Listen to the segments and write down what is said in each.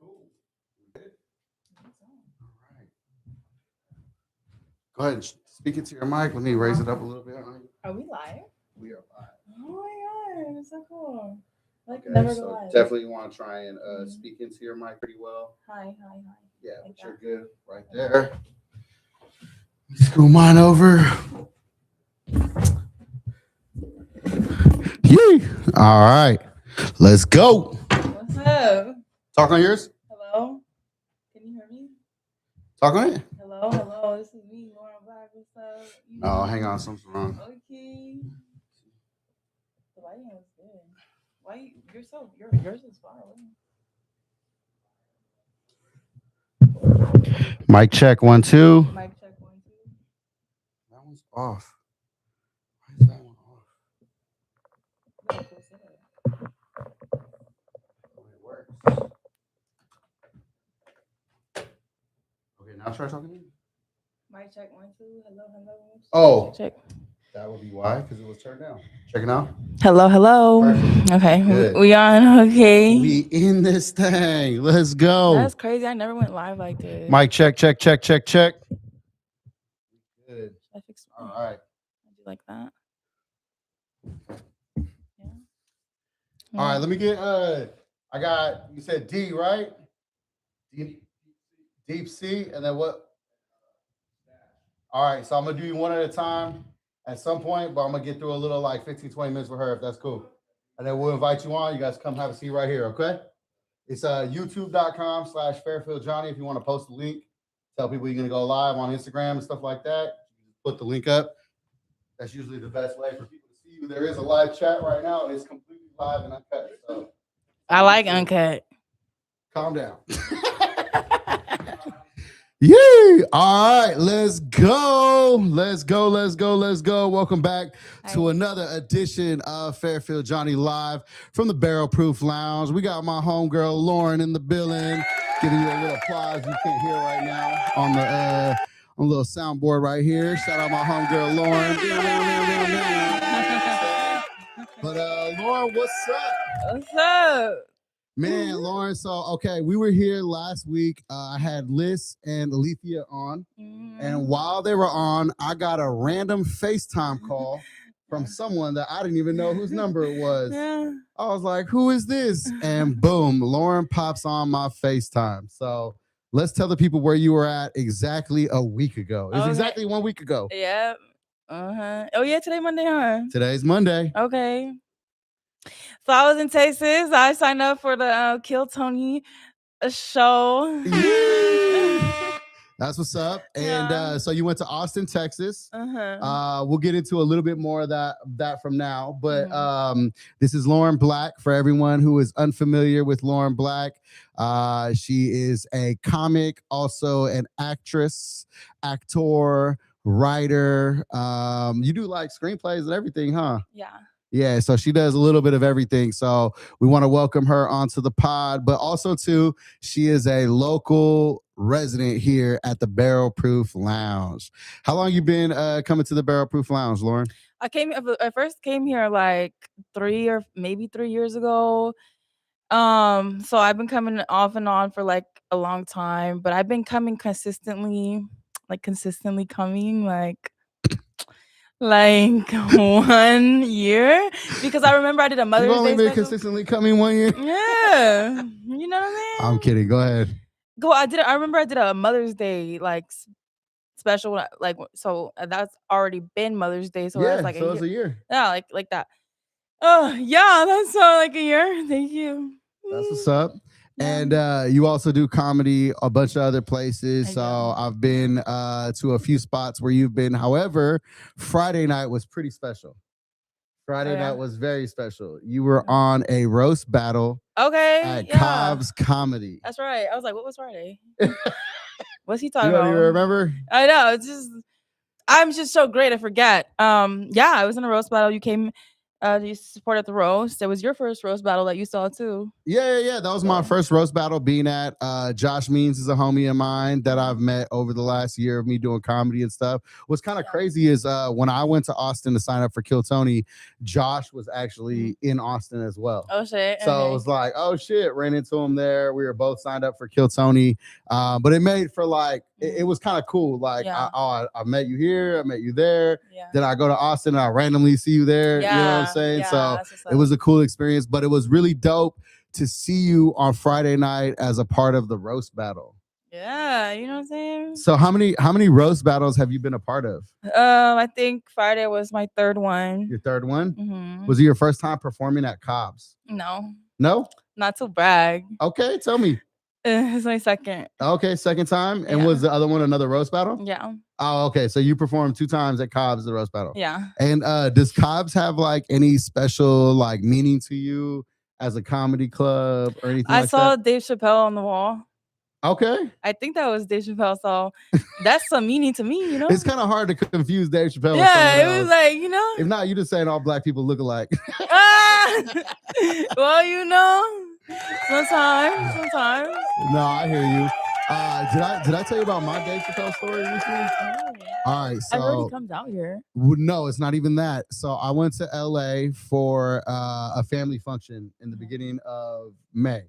Cool. Good. All right. Go ahead and speak it to your mic. Let me raise it up a little bit. Are we live? We are live. Oh my god, it's so cool. Okay, never so go live. definitely want to try and speak into your mic pretty well. Hi. Yeah, Like but you're good right there. Scoot mine over. Yay! All right, let's go. What's up? Talk on yours. Hello? Can you hear me? Talk on it. Hello. This is me, Lauren Black. What's up? Oh, hang on, something's wrong. Okay. The lighting is good. Why yours is far away. Mic check 1 2. Mic check 1 2. That one's off. Why is that one off? It works. Okay, now try talking to me. Mic check 1 2. Hello. Oh, check. That would be why, because it was turned down. Check it out. Hello. Perfect. Okay, Good. we on. Okay. We in this thing. Let's go. That's crazy. I never went live like this. Mic check. Good. I fixed All right. I do like that. Yeah. All right. Let me get. I got. You said D, right? Deep sea, and then what? All right. So I'm gonna do you one at a time at some point, but I'm gonna get through a little like 15, 20 minutes with her if that's cool. And then we'll invite you on. You guys come have a seat right here, okay? It's youtube.com/FairfieldJonny if you want to post the link. Tell people you're gonna go live on Instagram and stuff like that. Put the link up. That's usually the best way for people to see you. There is a live chat right now. It's completely live and uncut. So I like uncut. Calm down. Yay! All right, let's go. Welcome back to another edition of Fairfield Jonny Live from the Barrel Proof Lounge. We got my homegirl Lauren in the building. Giving you a little applause you can't hear right now on the little soundboard right here. Shout out my homegirl Lauren. But Lauren, what's up? What's up? Man, Lauren, so, okay, we were here last week. I had Liz and Alethea on, and while they were on, I got a random FaceTime call from someone that I didn't even know whose number it was. Yeah. I was like, who is this? And boom, Lauren pops on my FaceTime. So let's tell the people where you were at exactly a week ago. It was exactly 1 week ago. Yep. Oh, yeah, today Monday, huh? Today's Monday. Okay. So I was in Texas. I signed up for the Kill Tony show. That's what's up. And so you went to Austin, Texas. Uh-huh. We'll get into a little bit more of that from now. But this is Lauren Black. For everyone who is unfamiliar with Lauren Black, she is a comic, also an actress, actor, writer. You do like screenplays and everything, huh? Yeah. Yeah, so she does a little bit of everything. So we want to welcome her onto the pod, but also too, she is a local resident here at the Barrel Proof Lounge. How long you been coming to the Barrel Proof Lounge, Lauren? I first came here like 3 or maybe 3 years ago. So I've been coming off and on for like a long time, but I've been coming consistently coming like 1 year, because I remember I did a Mother's Day. You've only been consistently coming 1 year? Yeah. You know what I mean? I'm kidding. Go ahead. I remember I did a Mother's Day like special, like, so that's already been Mother's Day. So yeah, that's like so it's a year. Yeah, like that. Oh yeah, that's like a year. Thank you. That's what's up. And you also do comedy a bunch of other places. So I've been to a few spots where you've been. However, Friday night was pretty special. Friday night was very special. You were on a roast battle at Cobb's Comedy. That's right. I was like, what was Friday? What's he talking about? You don't even remember? I know. I'm just so great. I forget. Yeah, I was in a roast battle. You came You supported the roast. It was your first roast battle that you saw too. Yeah. That was my first roast battle being at Josh Means is a homie of mine that I've met over the last year of me doing comedy and stuff. What's kind of crazy is when I went to Austin to sign up for Kill Tony, Josh was actually in Austin as well. Oh shit. So it was like, oh shit, ran into him there. We were both signed up for Kill Tony. But it made for like, it was kind of cool. Like, I met you here, I met you there. Then I go to Austin and I randomly see you there. You know what I'm saying? So it was a cool experience, but it was really dope to see you on Friday night as a part of the roast battle. Yeah, you know what I'm saying? So how many roast battles have you been a part of? I think Friday was my third one. Your third one? Mm-hmm. Was it your first time performing at Cobb's? No. No? Not to brag. Okay, tell me. It's my second. Okay, second time. And was the other one another roast battle? Yeah. Oh, okay. So you performed 2 times at Cobb's, the roast battle. Yeah. And does Cobb's have like any special like meaning to you as a comedy club or anything like that? I saw Dave Chappelle on the wall. Okay. I think that was Dave Chappelle. So that's some meaning to me, you know? It's kind of hard to confuse Dave Chappelle with someone it else. was like, you know? If not, you just saying all black people look alike. Well, you know, sometimes. No, I hear you. Did I tell you about my Dave Chappelle story recently? All right, so I heard he comes out here. No, it's not even that. So I went to LA for a family function in the beginning of May.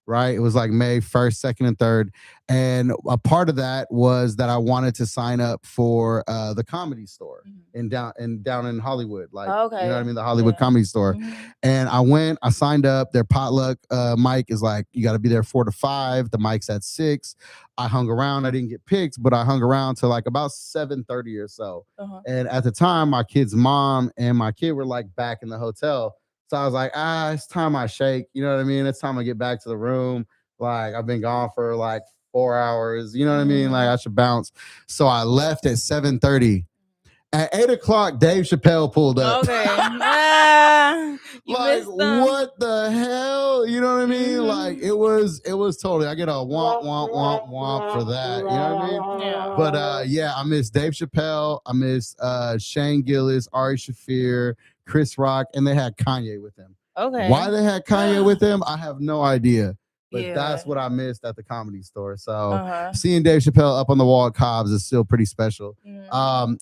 Right, it was like May 1st, 2nd, and 3rd, and a part of that was that I wanted to sign up for the Comedy Store down in Hollywood, like you know what I mean, the Hollywood Comedy Store. And I went, I signed up. Their potluck mic is like you got to be there 4 to 5. The mic's at 6. I hung around. I didn't get picked, but I hung around till like about 7:30 or so. And at the time, my kid's mom and my kid were like back in the hotel. So I was like, it's time I shake. You know what I mean? It's time I get back to the room. Like I've been gone for like 4 hours. You know what I mean? Like I should bounce. So I left at 7:30. At 8 o'clock, Dave Chappelle pulled up. Okay. Like what the hell? You know what I mean? Like it was totally. I get a womp for that. You know what I mean? Yeah. But I miss Dave Chappelle. I miss Shane Gillis, Ari Shaffir, Chris Rock, and they had Kanye with them. Okay. Why they had Kanye with them, I have no idea. But that's what I missed at the Comedy Store. So seeing Dave Chappelle up on the wall at Cobb's is still pretty special.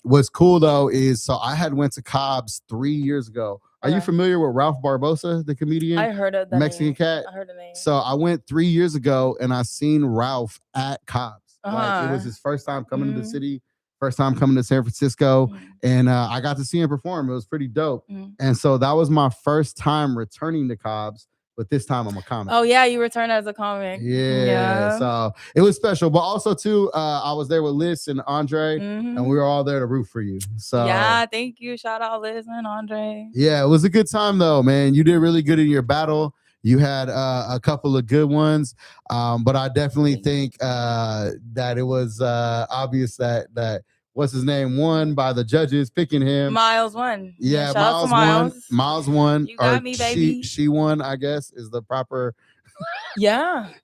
What's cool though is so I had went to Cobb's 3 years ago. Are you familiar with Ralph Barbosa, the comedian? I heard of that Mexican cat. I heard the name. So I went 3 years ago and I seen Ralph at Cobb's. Like, it was his first time coming to the city. First time coming to San Francisco, and I got to see him perform. It was pretty dope. And so that was my first time returning to Cobb's, but this time I'm a comic. Oh yeah, you returned as a comic. Yeah. So it was special. But also too, I was there with Liz and Andre, and we were all there to root for you. So yeah, thank you. Shout out Liz and Andre. Yeah, it was a good time though, man. You did really good in your battle. You had a couple of good ones, but I definitely think that it was obvious that what's his name won by the judges picking him. Miles won. Yeah, Miles won. Miles won. You got me, baby. She won, I guess, is the proper.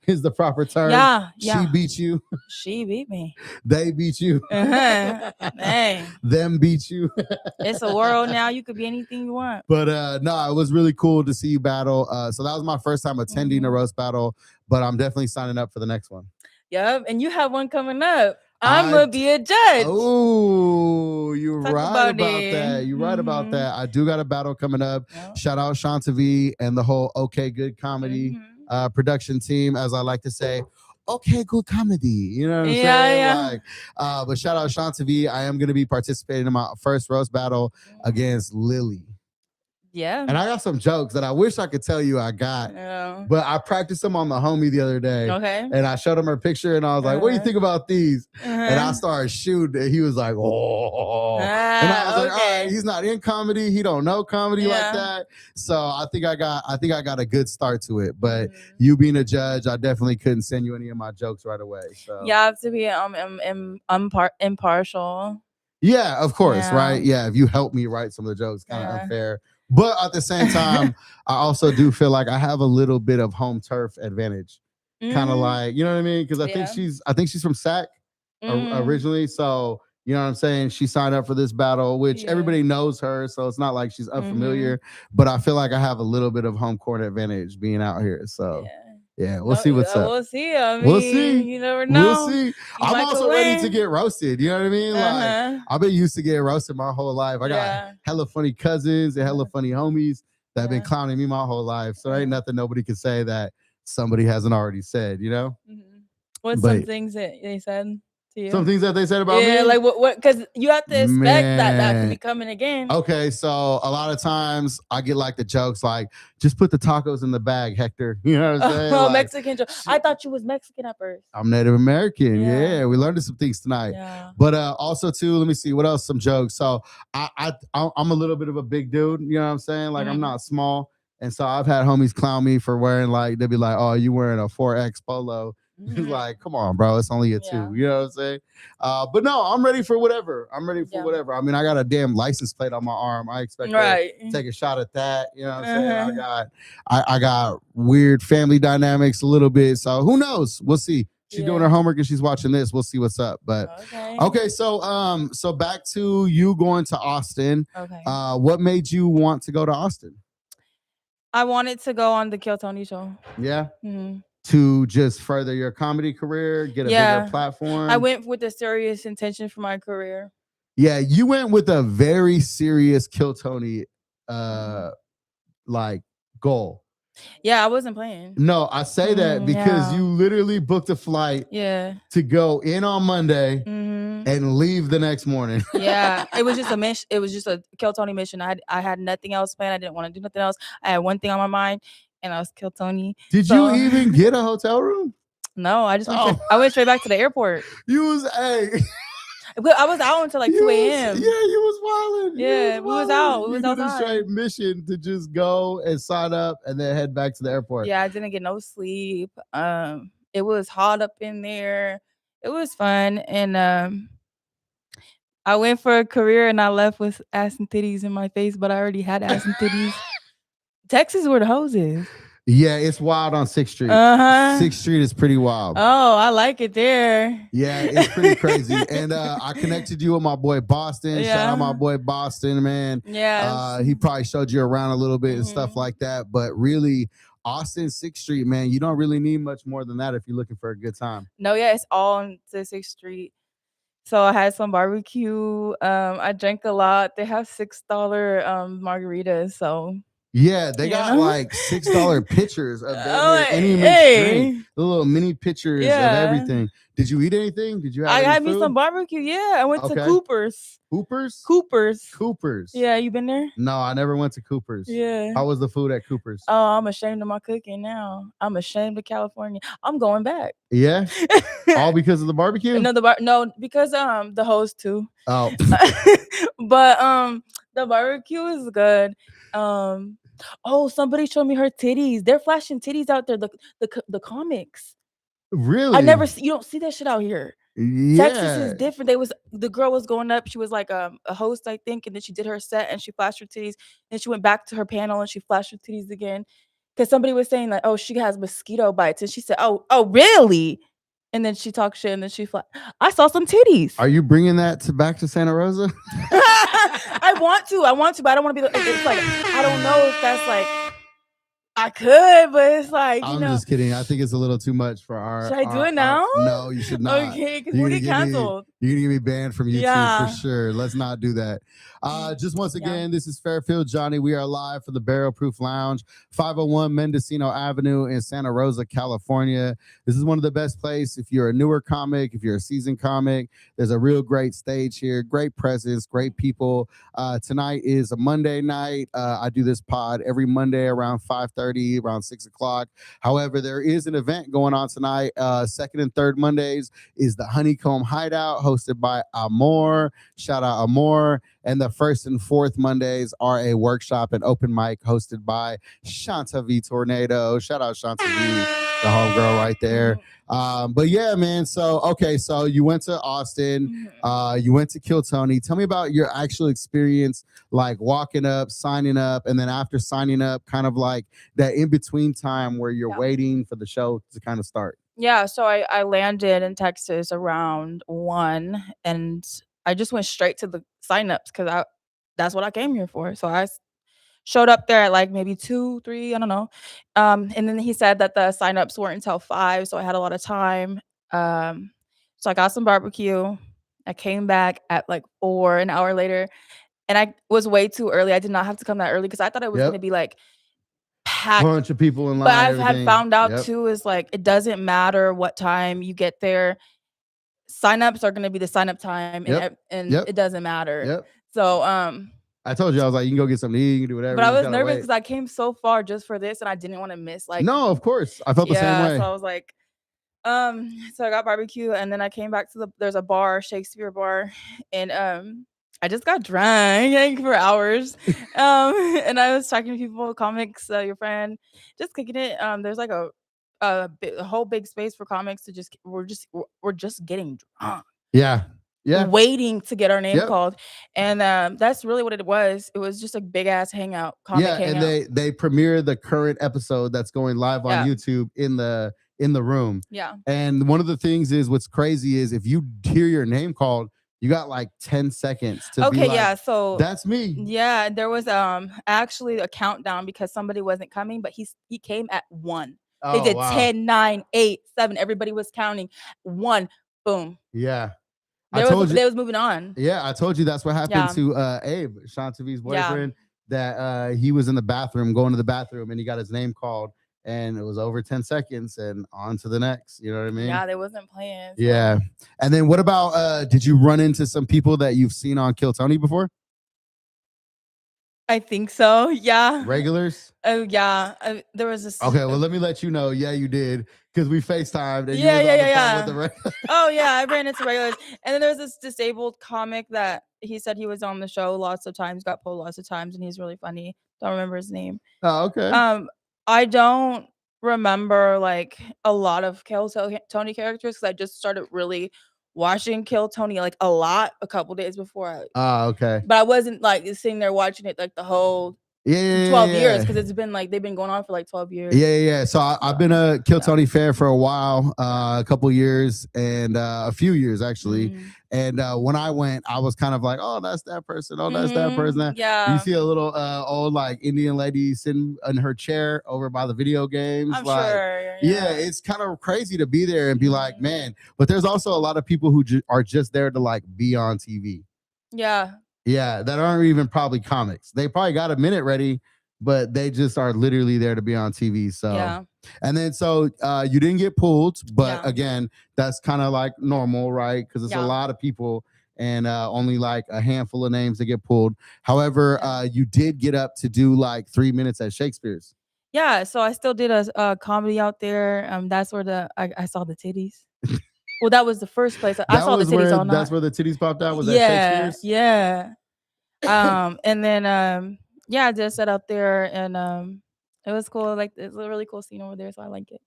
Is the proper term. Yeah. She beat you. She beat me. They beat you. Hey. Them beat you. It's a world now. You could be anything you want. But no, it was really cool to see you battle. So that was my first time attending a roast battle, but I'm definitely signing up for the next one. Yep, and you have one coming up. I'm gonna be a judge. Oh, you're right about that. You're right about that. I do got a battle coming up. Shout out Shantavi and the whole Okay Good Comedy production team, as I like to say. Okay, good comedy. You know what I'm saying? Like, but shout out Shantavi. I am going to be participating in my first roast battle against Lily. Yeah. And I got some jokes that I wish I could tell you I got. But I practiced them on the homie the other day. Okay. And I showed him her picture and I was like, what do you think about these? And I started shooting and he was like, oh. And I was like, all right, he's not in comedy. He don't know comedy like that. So I think I got a good start to it. But you being a judge, I definitely couldn't send you any of my jokes right away. So you have to be impartial. Yeah, of course, right? Yeah, if you help me write some of the jokes, kind of unfair. But at the same time, I also do feel like I have a little bit of home turf advantage. Kind of like, you know what I mean? Because I think she's from SAC originally. So, You know what I'm saying? She signed up for this battle, which Yeah. everybody knows her, so it's not like she's unfamiliar. But I feel like I have a little bit of home court advantage being out here. So yeah, we'll No, see what's up. we'll see. I We'll mean, see. you never We'll know. see. You I'm might could also ready to win. get roasted. You know what I mean? Like I've been used to getting roasted my whole life. I got hella funny cousins and hella funny homies that have been clowning me my whole life. So there ain't nothing nobody can say that somebody hasn't already said, you know? What's some things that they said to you? Some things that they said about me? Yeah, like what? Because you have to expect that could be Man. coming again. Okay, so a lot of times I get like the jokes like, just put the tacos in the bag, Hector. You know what I'm saying? Oh, Like, Mexican joke. I thought you was Mexican at first. I'm Native American. Yeah. Yeah, we learned some things tonight. Yeah. But also too, let me see what else. Some jokes. So I'm a little bit of a big dude. You know what I'm saying? Like I'm not small, and so I've had homies clown me for wearing like they'll be like, "Oh, you wearing a 4X polo." Like, come on, bro. It's only a 2. You know what I'm saying? But no, I'm ready for whatever. I'm ready for whatever. I mean, I got a damn license plate on my arm. I expect to take a shot at that. You know what I'm saying? I got weird family dynamics a little bit. So who knows? We'll see. She's doing her homework and she's watching this. We'll see what's up. But okay, so back to you going to Austin. Okay. What made you want to go to Austin? I wanted to go on the Kill Tony show. Yeah. To just further your comedy career, get a bigger platform. I went with a serious intention for my career. Yeah, you went with a very serious Kill Tony like goal. Yeah, I wasn't playing. No, I say that because you literally booked a flight to go in on Monday and leave the next morning. Yeah, it was just a mission. It was just a Kill Tony mission. I had nothing else planned. I didn't want to do nothing else. I had one thing on my mind, and I was Kill Tony. Did you even get a hotel room? No, I just I went straight back to the airport. You was I was out until like 2 a.m. Yeah, you was wilding. Yeah, we was out. We was did a straight mission to just go and sign up and then head back to the airport. Yeah, I didn't get no sleep. It was hot up in there. It was fun, and I went for a career and I left with ass and titties in my face, but I already had ass and titties. Texas where the hoes is. Yeah, it's wild on 6th Street. 6th Street is pretty wild. Oh, I like it there. Yeah, it's pretty crazy. And I connected you with my boy Boston. Shout out my boy Boston, man. Yeah. He probably showed you around a little bit and stuff like that. But really, Austin 6th Street, man, you don't really need much more than that if you're looking for a good time. No, yeah, it's all on the 6th Street. So I had some barbecue. I drank a lot. They have $6 margaritas. So yeah, they got like $6 pictures of any mixed drink. The little mini pictures of everything. Did you eat anything? Did you have I had food? Me some barbecue. Yeah, I went to Cooper's. Coopers. Yeah, you been there? No, I never went to Cooper's. Yeah. How was the food at Cooper's? Oh, I'm ashamed of my cooking now. I'm ashamed of California. I'm going back. Yeah. All because of the barbecue? No, because the host too. Oh. But the barbecue is good. Oh, somebody showed me her titties. They're flashing titties out there. The comics. Really? You don't see that shit out here. Yeah. Texas is different. The girl was going up. She was like a host, I think, and then she did her set and she flashed her titties. And she went back to her panel and she flashed her titties again. Because somebody was saying like, oh, she has mosquito bites, and she said, oh, really? And then she talked shit, and then I saw some titties. Are you bringing that back to Santa Rosa? I want to, but I don't want to be. It's like I don't know if that's like. I could, but it's like I'm just kidding. I think it's a little too much for our. Should I do it now? No, you should not. Okay, because we'll get canceled. You're gonna get me banned from YouTube for sure. Let's not do that. Just once again, this is Fairfield Jonny. We are live for the Barrel Proof Lounge, 501 Mendocino Avenue in Santa Rosa, California. This is one of the best places if you're a newer comic, if you're a seasoned comic. There's a real great stage here, great presence, great people. Tonight is a Monday night. I do this pod every Monday around 5:30, around 6 o'clock. However, there is an event going on tonight. Second and third Mondays is the Honeycomb Hideout hosted by Amor. Shout out Amor. And the first and fourth Mondays are a workshop and open mic hosted by Shanta V Tornado. Shout out Shanta V, the homegirl right there. But yeah, man. So you went to Austin, you went to Kill Tony. Tell me about your actual experience, like walking up, signing up, and then after signing up, kind of like that in between time where you're waiting for the show to kind of start. Yeah, so I landed in Texas around 1, and I just went straight to the signups because that's what I came here for. So showed up there at like maybe 2, 3, I don't know. And then he said that the signups weren't until 5, so I had a lot of time. So I got some barbecue. I came back at like 4, an hour later, and I was way too early. I did not have to come that early because I thought it was gonna Yep. be like packed. Bunch of people in But line, I've had everything. found out Yep. too is like it doesn't matter what time you get there. Signups are gonna be the sign up time, Yep. and Yep. it doesn't matter. Yep. So I told you, I was like, you can go get something to eat, you can do whatever. but You I just was gotta nervous wait. because I came so far just for this, and I didn't want to miss like No, of course. I felt the same yeah. way. So I was like, so I got barbecue, and then I came back to there's a bar, Shakespeare bar, and I just got drunk like, for hours. And I was talking to people, comics, your friend, just kicking it. There's like a whole big space for comics to just we're just getting drunk. Yeah. Yeah. Waiting to get our name Yep. called, and that's really what it was. It was just a big ass hangout, comic Yeah, and hangout. they premiere the current episode that's going live on Yeah. YouTube in the room. Yeah. And one of the things is what's crazy is if you hear your name called, you got like 10 seconds to be Okay, like, yeah. So that's me. yeah, there was actually a countdown because somebody wasn't coming, but he came at 1. They Oh, did wow. 10, 9, 8, 7. Everybody was counting. 1, boom. Yeah. They was moving on. Yeah, I told you that's what happened Yeah. to Abe, Shantavi's Yeah. boyfriend, that he was in the bathroom, going to the bathroom, and he got his name called, and it was over 10 seconds and on to the next. You know what I mean? Yeah, they wasn't playing. So. Yeah. And then what about did you run into some people that you've seen on Kill Tony before? I think so. Yeah. Regulars? Oh yeah. There was this. Okay, well, let me let you know. Yeah, you did, because we FaceTimed and Yeah, you was on the yeah. phone with the regular. Oh yeah, I ran into regulars. And then there was this disabled comic that he said he was on the show lots of times, got pulled lots of times, and he's really funny. Don't remember his name. Oh, okay. I don't remember like a lot of Kill Tony characters because I just started really watching Kill Tony like a lot a couple days before. Okay. But I wasn't like sitting there watching it like the whole 12 years because it's been like they've been going on for like 12 years. Yeah. So I've been a Kill Tony fan for a while, a couple years and a few years actually. Mhm. And when I went, I was kind of like, oh, that's that person. Oh, that's that person. Yeah. You see a little old like Indian lady sitting in her chair over by the video games. I'm like, sure. Yeah, it's kind of crazy to be there and be like, man. But there's also a lot of people who are just there to like be on TV. Yeah. Yeah, that aren't even probably comics. They probably got a minute ready, but they just are literally there to be on TV. So, Yeah. And then so you didn't get pulled, but Yeah. again, that's kind of like normal, right? Because it's a lot of people and only like a handful of names that get pulled. However, you did get up to do like 3 minutes at Shakespeare's. Yeah, so I still did a comedy out there. That's where I saw the titties. Well, that was the first place I saw the titties all night. That's where the titties popped out. Was at Shakespeare's? Yeah. And then yeah, I just sat out there and it was cool. Like it's a really cool scene over there, so I like it.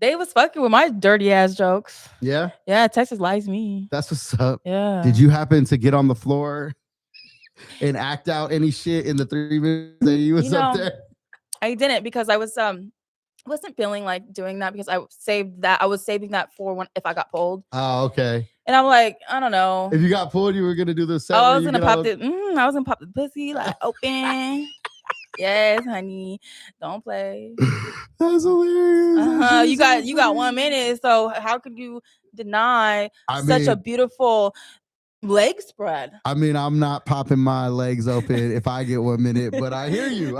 They was fucking with my dirty ass jokes. Yeah. Yeah, Texas likes me. That's what's up. Yeah. Did you happen to get on the floor and act out any shit in the 3 minutes that you was up there? I didn't because I wasn't feeling like doing that because I was saving that for when if I got pulled. Oh, okay. And I'm like, I don't know. If you got pulled, you were gonna do the set. I was gonna pop the pussy like open. Yes, honey. Don't play. That's hilarious. You got 1 minute. So how could you deny such a beautiful leg spread? I mean, I'm not popping my legs open if I get 1 minute, but I hear you.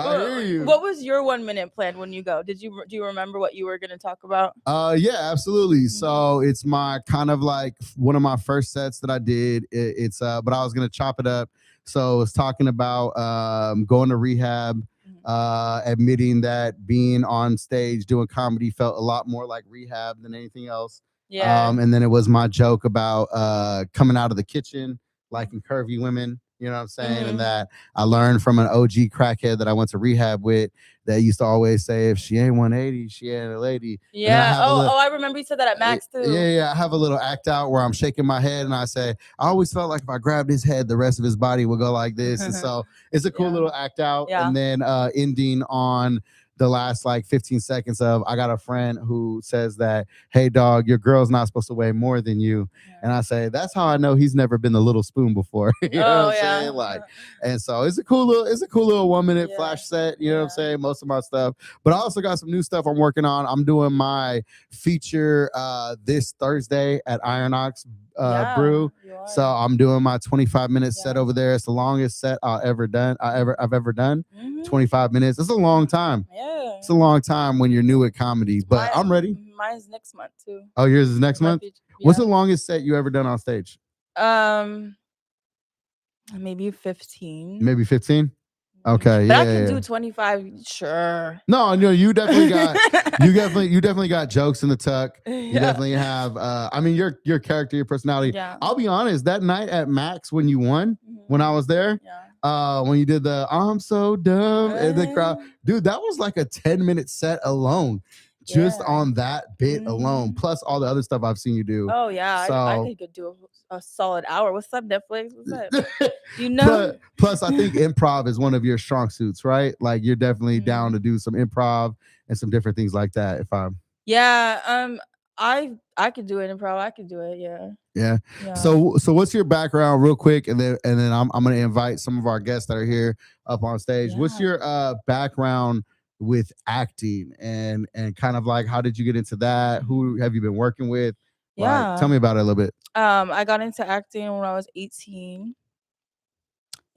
What was your 1 minute plan when you go? Do you remember what you were gonna talk about? Yeah, absolutely. So it's my kind of like one of my first sets that I did. It's but I was gonna chop it up. So it's talking about going to rehab, admitting that being on stage doing comedy felt a lot more like rehab than anything else. Yeah. And then it was my joke about coming out of the kitchen, liking curvy women, you know what I'm saying? And that I learned from an OG crackhead that I went to rehab with that used to always say, if she ain't 180, she ain't a lady. Yeah. I remember you said that at Max too. Yeah. I have a little act out where I'm shaking my head and I say, I always felt like if I grabbed his head, the rest of his body would go like this. And so it's a cool little act out. Yeah. And then ending on the last like 15 seconds of I got a friend who says that, hey dog, your girl's not supposed to weigh more than you. And I say, that's how I know he's never been the little spoon before. You know what I'm saying? Like, and so it's a cool little 1 minute flash set, you know what I'm saying? Most of my stuff. But I also got some new stuff I'm working on. I'm doing my feature this Thursday at Iron Ox Brew. So I'm doing my 25-minute set over there. It's the longest set I've ever done. 25 minutes. It's a long time. Yeah. It's a long time when you're new at comedy, but I'm ready. Mine's next month too. Oh, yours is next month? What's the longest set you ever done on stage? Maybe 15. Maybe 15? Okay, but I can do 25, sure. No, you definitely got you definitely got jokes in the tuck. You definitely have I mean your character, your personality. Yeah. I'll be honest, that night at Max when you won, when I was there, when you did the I'm so dumb in the crowd, dude, that was like a 10-minute set alone. Just on that bit alone, plus all the other stuff I've seen you do. Oh yeah, so, I could do a solid hour. What's up, Netflix? What's up? You know. Plus, I think improv is one of your strong suits, right? Like you're definitely down to do some improv and some different things like that. I could do it improv. I could do it. Yeah. So what's your background, real quick, and then I'm gonna invite some of our guests that are here up on stage. What's your background with acting and kind of like how did you get into that? Who have you been working with? Like, tell me about it a little bit. I got into acting when I was 18,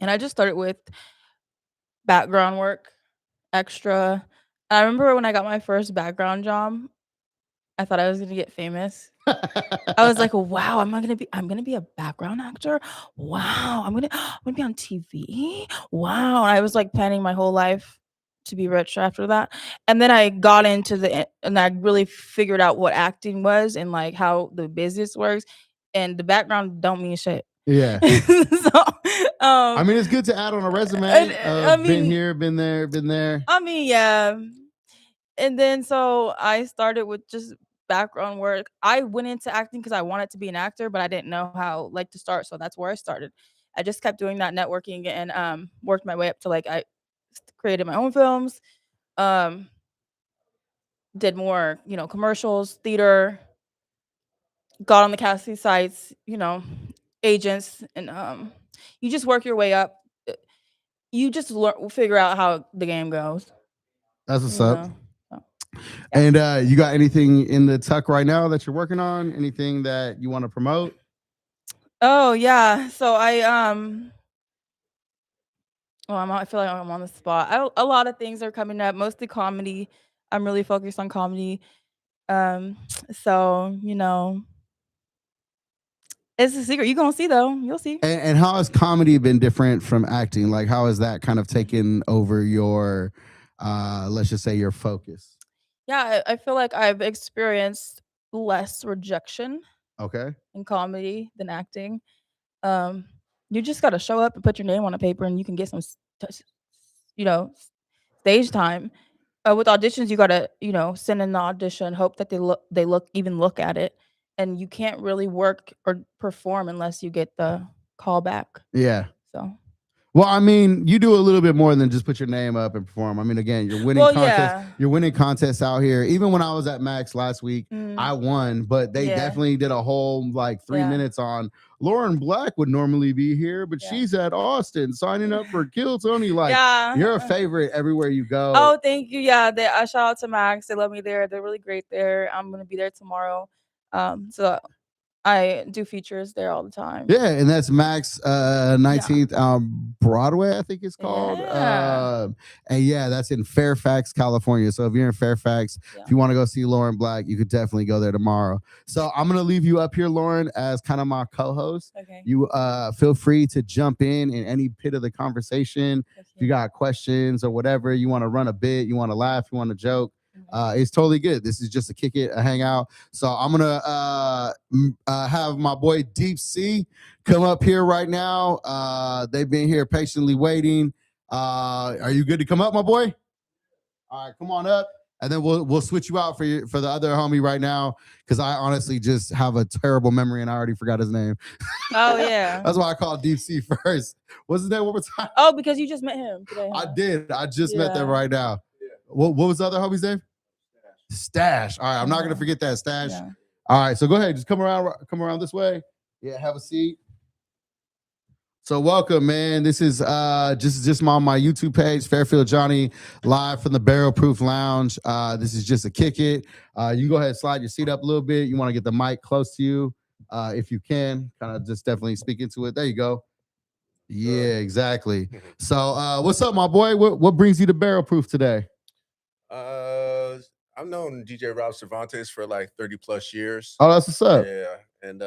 and I just started with background work, extra. I remember when I got my first background job, I thought I was gonna get famous. I was like, wow, I'm gonna be a background actor. Wow, I'm gonna be on TV. Wow. And I was like planning my whole life to be rich after that. And then I got into and I really figured out what acting was and like how the business works. And the background don't mean shit. Yeah. So I mean, it's good to add on a resume. Been here, been there. I mean, yeah. And then so I started with just background work. I went into acting because I wanted to be an actor, but I didn't know how like to start. So that's where I started. I just kept doing that networking and worked my way up to like I created my own films, did more, commercials, theater, got on the casting sites, agents, and you just work your way up. You just figure out how the game goes. That's what's up. And you got anything in the tuck right now that you're working on? Anything that you want to promote? Oh yeah, so I feel like I'm on the spot. A lot of things are coming up, mostly comedy. I'm really focused on comedy. So it's a secret. You're gonna see though. You'll see. And how has comedy been different from acting? Like how has that kind of taken over your let's just say your focus? Yeah, I feel like I've experienced less rejection in comedy than acting. You just gotta show up and put your name on a paper and you can get some stage time. With auditions, you gotta send in the audition, hope that they look at it, and you can't really work or perform unless you get the call back. Yeah. So well, I mean, you do a little bit more than just put your name up and perform. I mean, again, you're winning contests. Yeah. You're winning contests out here. Even when I was at Max last week, I won, but they definitely did a whole like 3 minutes on Lauren Black would normally be here, but she's at Austin signing up for Kill Tony. Like, you're a favorite everywhere you go. Oh, thank you. Yeah, shout out to Max. They love me there. They're really great there. I'm gonna be there tomorrow. So I do features there all the time. Yeah, and that's Max 19th Broadway, I think it's called. And yeah, that's in Fairfax, California. So if you're in Fairfax, if you want to go see Lauren Black, you could definitely go there tomorrow. So I'm gonna leave you up here, Lauren, as kind of my co-host. Okay. You feel free to jump in any pit of the conversation. Okay. If you got questions or whatever, you want to run a bit, you want to laugh, you want to joke. It's totally good. This is just a kick it, a hangout. So I'm gonna have my boy Deep Sea come up here right now. They've been here patiently waiting. Are you good to come up, my boy? All right, come on up, and then we'll switch you out for the other homie right now, because I honestly just have a terrible memory and I already forgot his name. Oh yeah, that's why I called Deep Sea first. What's his name one more time? Oh, because you just met him today. Huh? I did. I just met them right now. What was the other hubby's name? Stash. All right, I'm not gonna forget that, Stash. Yeah. All right, so go ahead, just come around this way. Yeah, have a seat. So welcome, man. This is just on my YouTube page, Fairfield Jonny, live from the Barrel Proof Lounge. This is just a kick it. You can go ahead and slide your seat up a little bit. You want to get the mic close to you, if you can. Kind of just definitely speak into it. There you go. Yeah, exactly. So what's up, my boy? What brings you to Barrel Proof today? I've known DJ Rob Cervantes for like 30 plus years. Oh, that's what's up. Yeah, and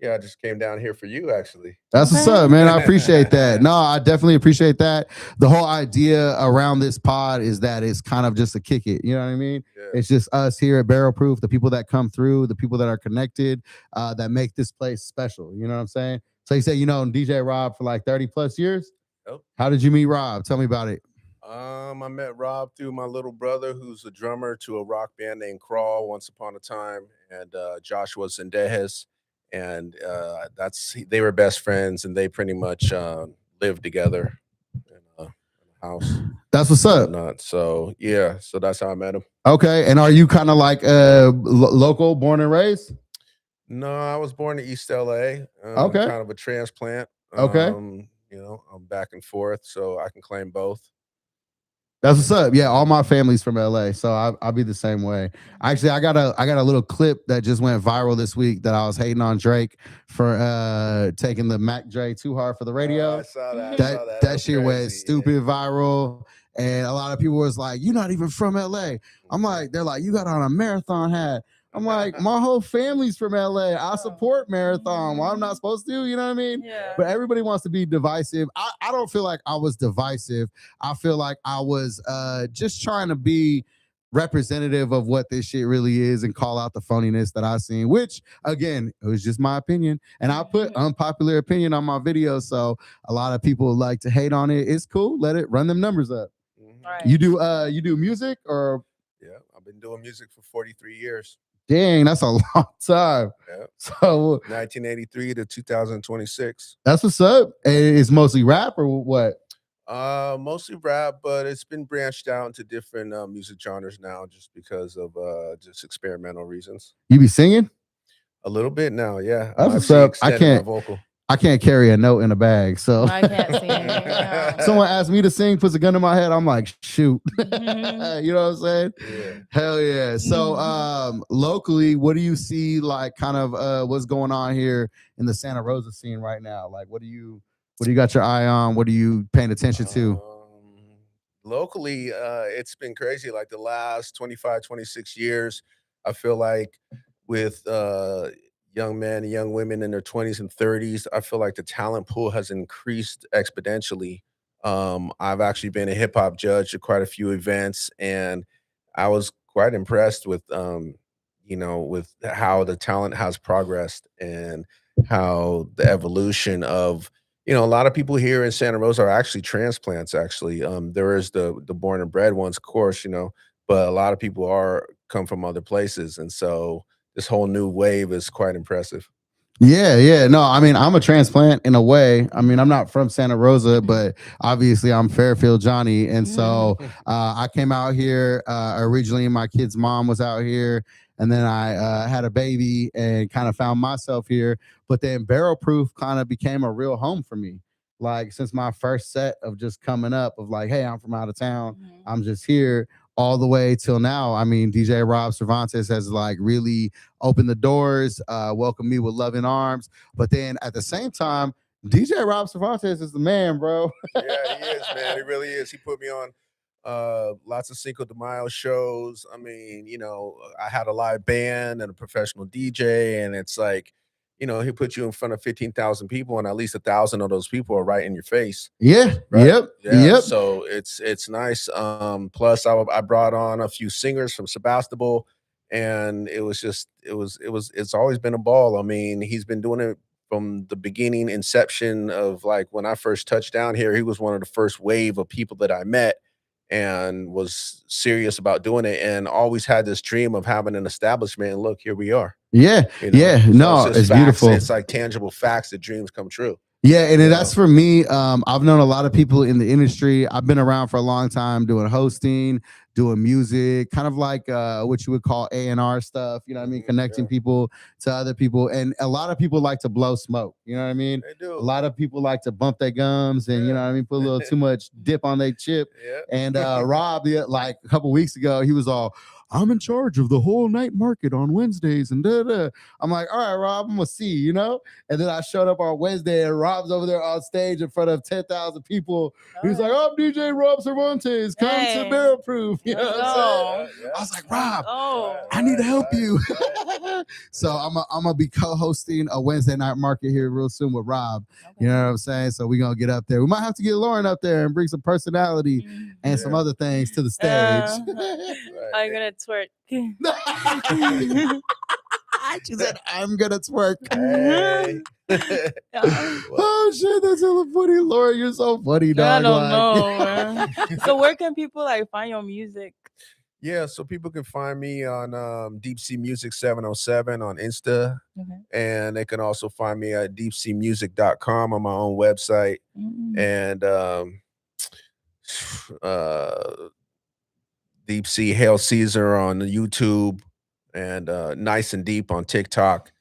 yeah, I just came down here for you actually. That's what's up, man. I appreciate that. No, I definitely appreciate that. The whole idea around this pod is that it's kind of just a kick it. You know what I mean? Yeah. It's just us here at Barrel Proof, the people that come through, the people that are connected, that make this place special. You know what I'm saying? So you say, DJ Rob for like 30 plus years? Yep. How did you meet Rob? Tell me about it. I met Rob through my little brother, who's a drummer to a rock band named Crawl once upon a time, and Joshua Zendejas, and they were best friends, and they pretty much lived together in a house. That's what's up. So yeah, so that's how I met him. Okay, and are you kind of like local, born and raised? No, I was born in East LA. Okay, kind of a transplant. Okay, I'm back and forth, so I can claim both. That's what's up. Yeah, all my family's from LA, so I'll be the same way. Actually, I got a little clip that just went viral this week that I was hating on Drake for taking the Mac Dre Too Hard for the Radio. I saw that. That shit went stupid viral, and a lot of people was like, "You're not even from LA." I'm like, they're like, "You got on a marathon hat." I'm like, my whole family's from LA. I support marathon. Well, I'm not supposed to, you know what I mean? Yeah. But everybody wants to be divisive. I don't feel like I was divisive. I feel like I was just trying to be representative of what this shit really is and call out the phoniness that I seen, which again, it was just my opinion. And I put unpopular opinion on my video. So a lot of people like to hate on it. It's cool. Let it run them numbers up. Right. You do music or? Yeah, I've been doing music for 43 years. Dang, that's a long time. Yeah. So 1983 to 2026. That's what's up. It's mostly rap or what? Mostly rap, but it's been branched out into different music genres now, just because of just experimental reasons. You be singing? A little bit now, yeah. That's what's up. I can't carry a note in a bag, so I can't sing. Yeah. Someone asked me to sing, puts a gun in my head. I'm like, shoot. Mm-hmm. You know what I'm saying? Yeah. Hell yeah. So locally, what do you see like kind of what's going on here in the Santa Rosa scene right now? Like what do you got your eye on? What are you paying attention to? Locally, it's been crazy. Like the last 25, 26 years, I feel like with young men and young women in their 20s and 30s, I feel like the talent pool has increased exponentially. I've actually been a hip hop judge at quite a few events, and I was quite impressed with with how the talent has progressed and how the evolution of a lot of people here in Santa Rosa are actually transplants. Actually, there is the born and bred ones, of course, but a lot of people come from other places, and so this whole new wave is quite impressive. Yeah. No, I mean, I'm a transplant in a way. I mean, I'm not from Santa Rosa, but obviously I'm Fairfield Jonny. And so I came out here originally. My kid's mom was out here. And then I had a baby and kind of found myself here. But then Barrel Proof kind of became a real home for me. Like since my first set of just coming up of like, hey, I'm from out of town. I'm just here. All the way till now. I mean, DJ Rob Cervantes has like really opened the doors, welcomed me with loving arms. But then at the same time, DJ Rob Cervantes is the man, bro. Yeah, he is, man. He really is. He put me on lots of Cinco de Mayo shows. I mean, I had a live band and a professional DJ, and it's like, he put you in front of 15,000 people, and at least 1,000 of those people are right in your face. Yeah. Right? Yep. So it's nice. Plus I brought on a few singers from Sebastopol, and it's always been a ball. I mean, he's been doing it from the beginning, inception of like when I first touched down here. He was one of the first wave of people that I met and was serious about doing it, and always had this dream of having an establishment. And look, here we are. Yeah. No, so it's facts. beautiful. It's like tangible facts that dreams come true. Yeah, and that's for me. I've known a lot of people in the industry. I've been around for a long time doing hosting, doing music, kind of like what you would call A&R stuff. You know what I mean? Connecting people to other people. And a lot of people like to blow smoke. You know what I mean? They do. A lot of people like to bump their gums and, you know what I mean, put a little too much dip on their chip. Yeah. And Rob, like a couple weeks ago, he was all, I'm in charge of the whole night market on Wednesdays and da. I'm like, all right, Rob, I'm gonna see, you know. And then I showed up on Wednesday, and Rob's over there on stage in front of 10,000 people. He's like, I'm DJ Rob Cervantes, come to Barrel Proof. You know what I'm saying? I was like, Rob, I need to help you. So I'm gonna be co-hosting a Wednesday night market here real soon with Rob. You know what I'm saying? So we're gonna get up there. We might have to get Lauren up there and bring some personality and some other things to the stage. I'm gonna twerk. She said, I'm gonna twerk. Hey. Oh shit, that's hella funny. Laura, you're so funny, dog. I don't know. So where can people like find your music? Yeah, so people can find me on Deep Sea Music 707 on Insta. And they can also find me at deepseamusic.com on my own website. And Deep Sea Hail Caesar on YouTube, and Nice and Deep on TikTok.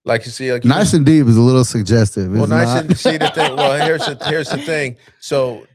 Like you see, like Nice and Deep is a little suggestive. Well, and see the thing. Well, here's the thing. So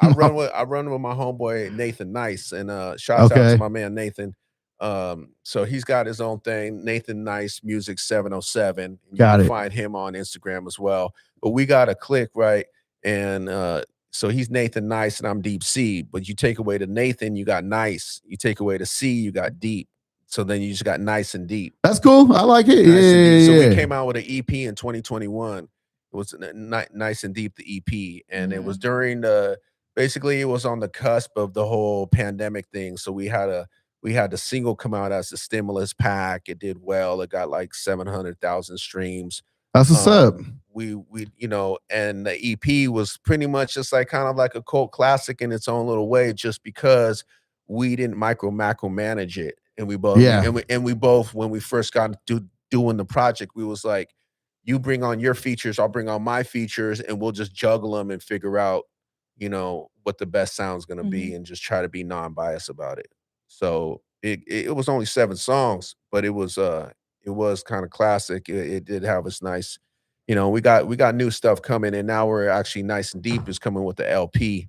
I run with my homeboy Nathan Nice, and shouts out to my man Nathan. So he's got his own thing, Nathan Nice Music 707. You can find him on Instagram as well. But we got a click, right? And so he's Nathan Nice and I'm Deep Sea. But you take away the Nathan, you got Nice. You take away the C, you got Deep. So then you just got Nice and Deep. That's cool. I like it. So we came out with an EP in 2021. It was Nice and Deep, the EP. And it was during basically it was on the cusp of the whole pandemic thing. So we had the single come out as a stimulus pack. It did well. It got like 700,000 streams. That's what's up. We you know, and the EP was pretty much just like kind of like a cult classic in its own little way, just because we didn't macro manage it. And we both, we both, when we first got doing the project, we was like, you bring on your features, I'll bring on my features, and we'll just juggle them and figure out, you know, what the best sound's gonna be, and just try to be non-biased about it. So it was only 7 songs, but it was kind of classic. It did have its nice, you know, we got new stuff coming, and now we're actually Nice and Deep is coming with the LP.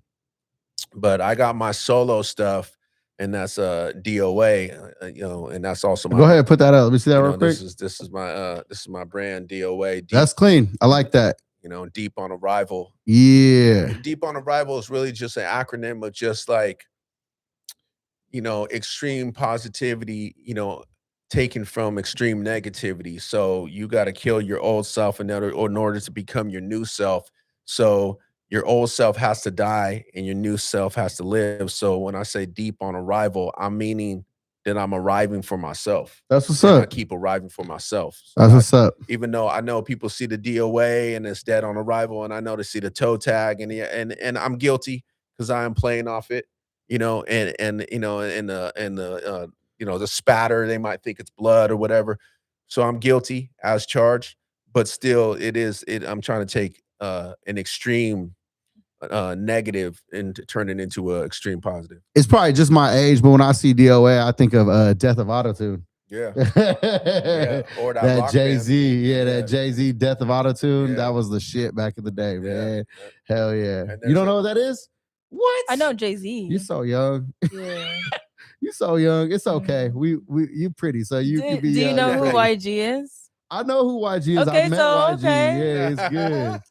But I got my solo stuff. And that's DOA, you know, and that's also my. Go ahead, put that up. Let me see that real quick. This is my brand DOA. Deep, that's clean. I like that. You know, Deep on Arrival. Yeah. And Deep on Arrival is really just an acronym of just like, you know, extreme positivity, you know, taken from extreme negativity. So you got to kill your old self in order to become your new self. So your old self has to die and your new self has to live. So when I say deep on arrival, I'm meaning that I'm arriving for myself. That's what's up. I keep arriving for myself. So that's what's up. Even though I know people see the DOA and it's dead on arrival, and I know they see the toe tag, and I'm guilty because I am playing off it, you know, and you know, and the you know, the spatter, they might think it's blood or whatever. So I'm guilty as charged, but still I'm trying to take an extreme negative and turn it into an extreme positive. It's probably just my age, but when I see DOA, I think of Death of Autotune. Yeah. Or that Jay-Z, that Jay-Z Death of Autotune. That was the shit back in the day, man. Hell yeah. You don't know what that is? What? I know Jay-Z. You're so young. Yeah. You're so young. It's okay. You pretty, so you can be. Do you know who YG is? I know who YG is. Okay, I met YG. Yeah, it's good.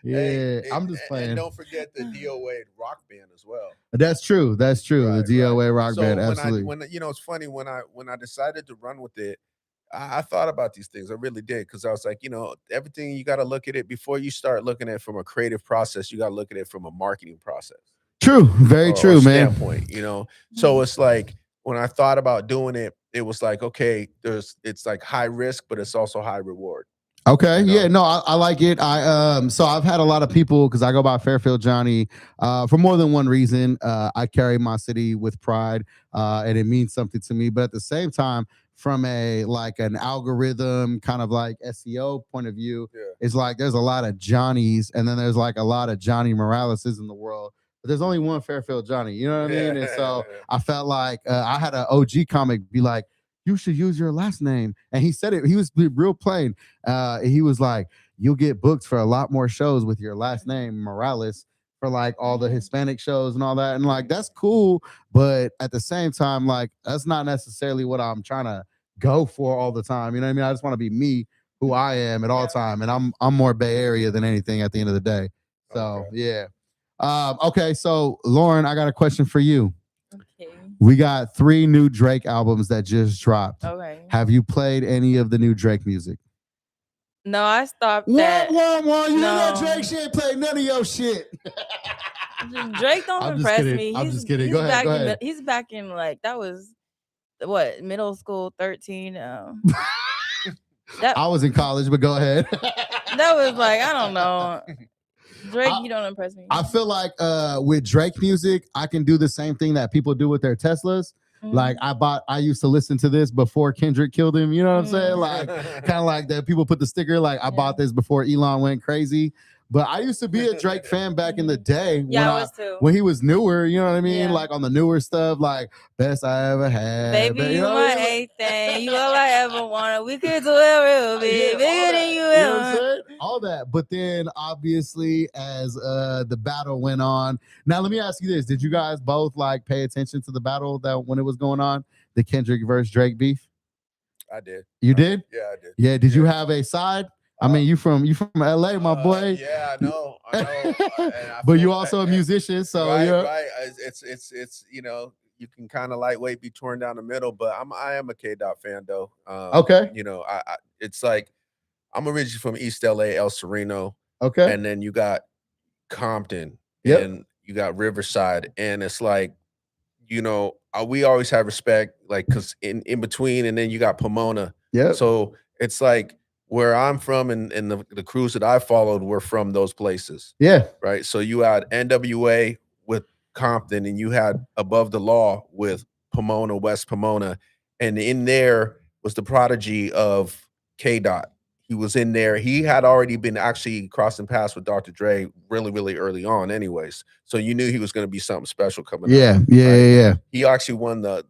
Yeah, I'm just playing. And don't forget the DOA rock band as well. That's true. That's true. Right, the DOA rock band. Absolutely. When you know, it's funny when I decided to run with it, I thought about these things. I really did, because I was like, you know, everything, you got to look at it before you start looking at it from a creative process. You got to look at it from a marketing process. True. Very true, man. Standpoint, you know. So it's like when I thought about doing it, it was like, okay, it's like high risk, but it's also high reward. Okay. You know? Yeah, no, I like it. So I've had a lot of people, because I go by Fairfield Jonny for more than one reason. I carry my city with pride, and it means something to me. But at the same time, from a like an algorithm kind of like SEO point of view, it's like there's a lot of Johnnies, and then there's like a lot of Johnny Moraleses in the world. But there's only one Fairfield Jonny, you know what I mean? And so I felt like I had an OG comic be like, you should use your last name. And he said it, he was real plain. He was like, you'll get booked for a lot more shows with your last name, Morales, for like all the Hispanic shows and all that. And like, that's cool. But at the same time, like, that's not necessarily what I'm trying to go for all the time. You know what I mean? I just want to be me, who I am at all time. And I'm more Bay Area than anything at the end of the day. So, yeah. Okay. So, Lauren, I got a question for you. Okay. We got 3 new Drake albums that just dropped. Okay. Have you played any of the new Drake music? No, I stopped that. You know that Drake shit played none of your shit. Drake don't impress me. I'm just kidding. Go ahead. He's back in like that was what, middle school, 13. I was in college, but go ahead. That was like, I don't know. Drake, you don't impress me. I feel like with Drake music, I can do the same thing that people do with their Teslas. Like I used to listen to this before Kendrick killed him. You know what I'm saying? Like kind of like that. People put the sticker like I bought this before Elon went crazy. But I used to be a Drake fan back in the day when he was newer, you know what I mean? Yeah. Like on the newer stuff, like best I ever had. Baby, you my everything. You all I ever wanted. We could do it real big, bigger than you ever. You know what I'm saying? All that. But then obviously as the battle went on. Now let me ask you this. Did you guys both like pay attention to the battle that when it was going on? The Kendrick versus Drake beef? I did. You did? Yeah, I did. Yeah. Did you have a side? I mean, you from LA, my boy. Yeah, I know. But you also a musician, so right. It's you know, you can kind of lightweight be torn down the middle, but I am a K-Dot fan though. Okay. You know, I it's like I'm originally from East LA, El Sereno. Okay. And then you got Compton, and you got Riverside, and it's like, you know, we always have respect, like, because in between, and then you got Pomona. Yeah. So it's like, where I'm from and the crews that I followed were from those places. Yeah. Right. So you had NWA with Compton, and you had Above the Law with Pomona, West Pomona. And in there was the prodigy of K-Dot. He was in there. He had already been actually crossing paths with Dr. Dre really, really early on anyways. So you knew he was going to be something special coming up. Yeah. He actually won the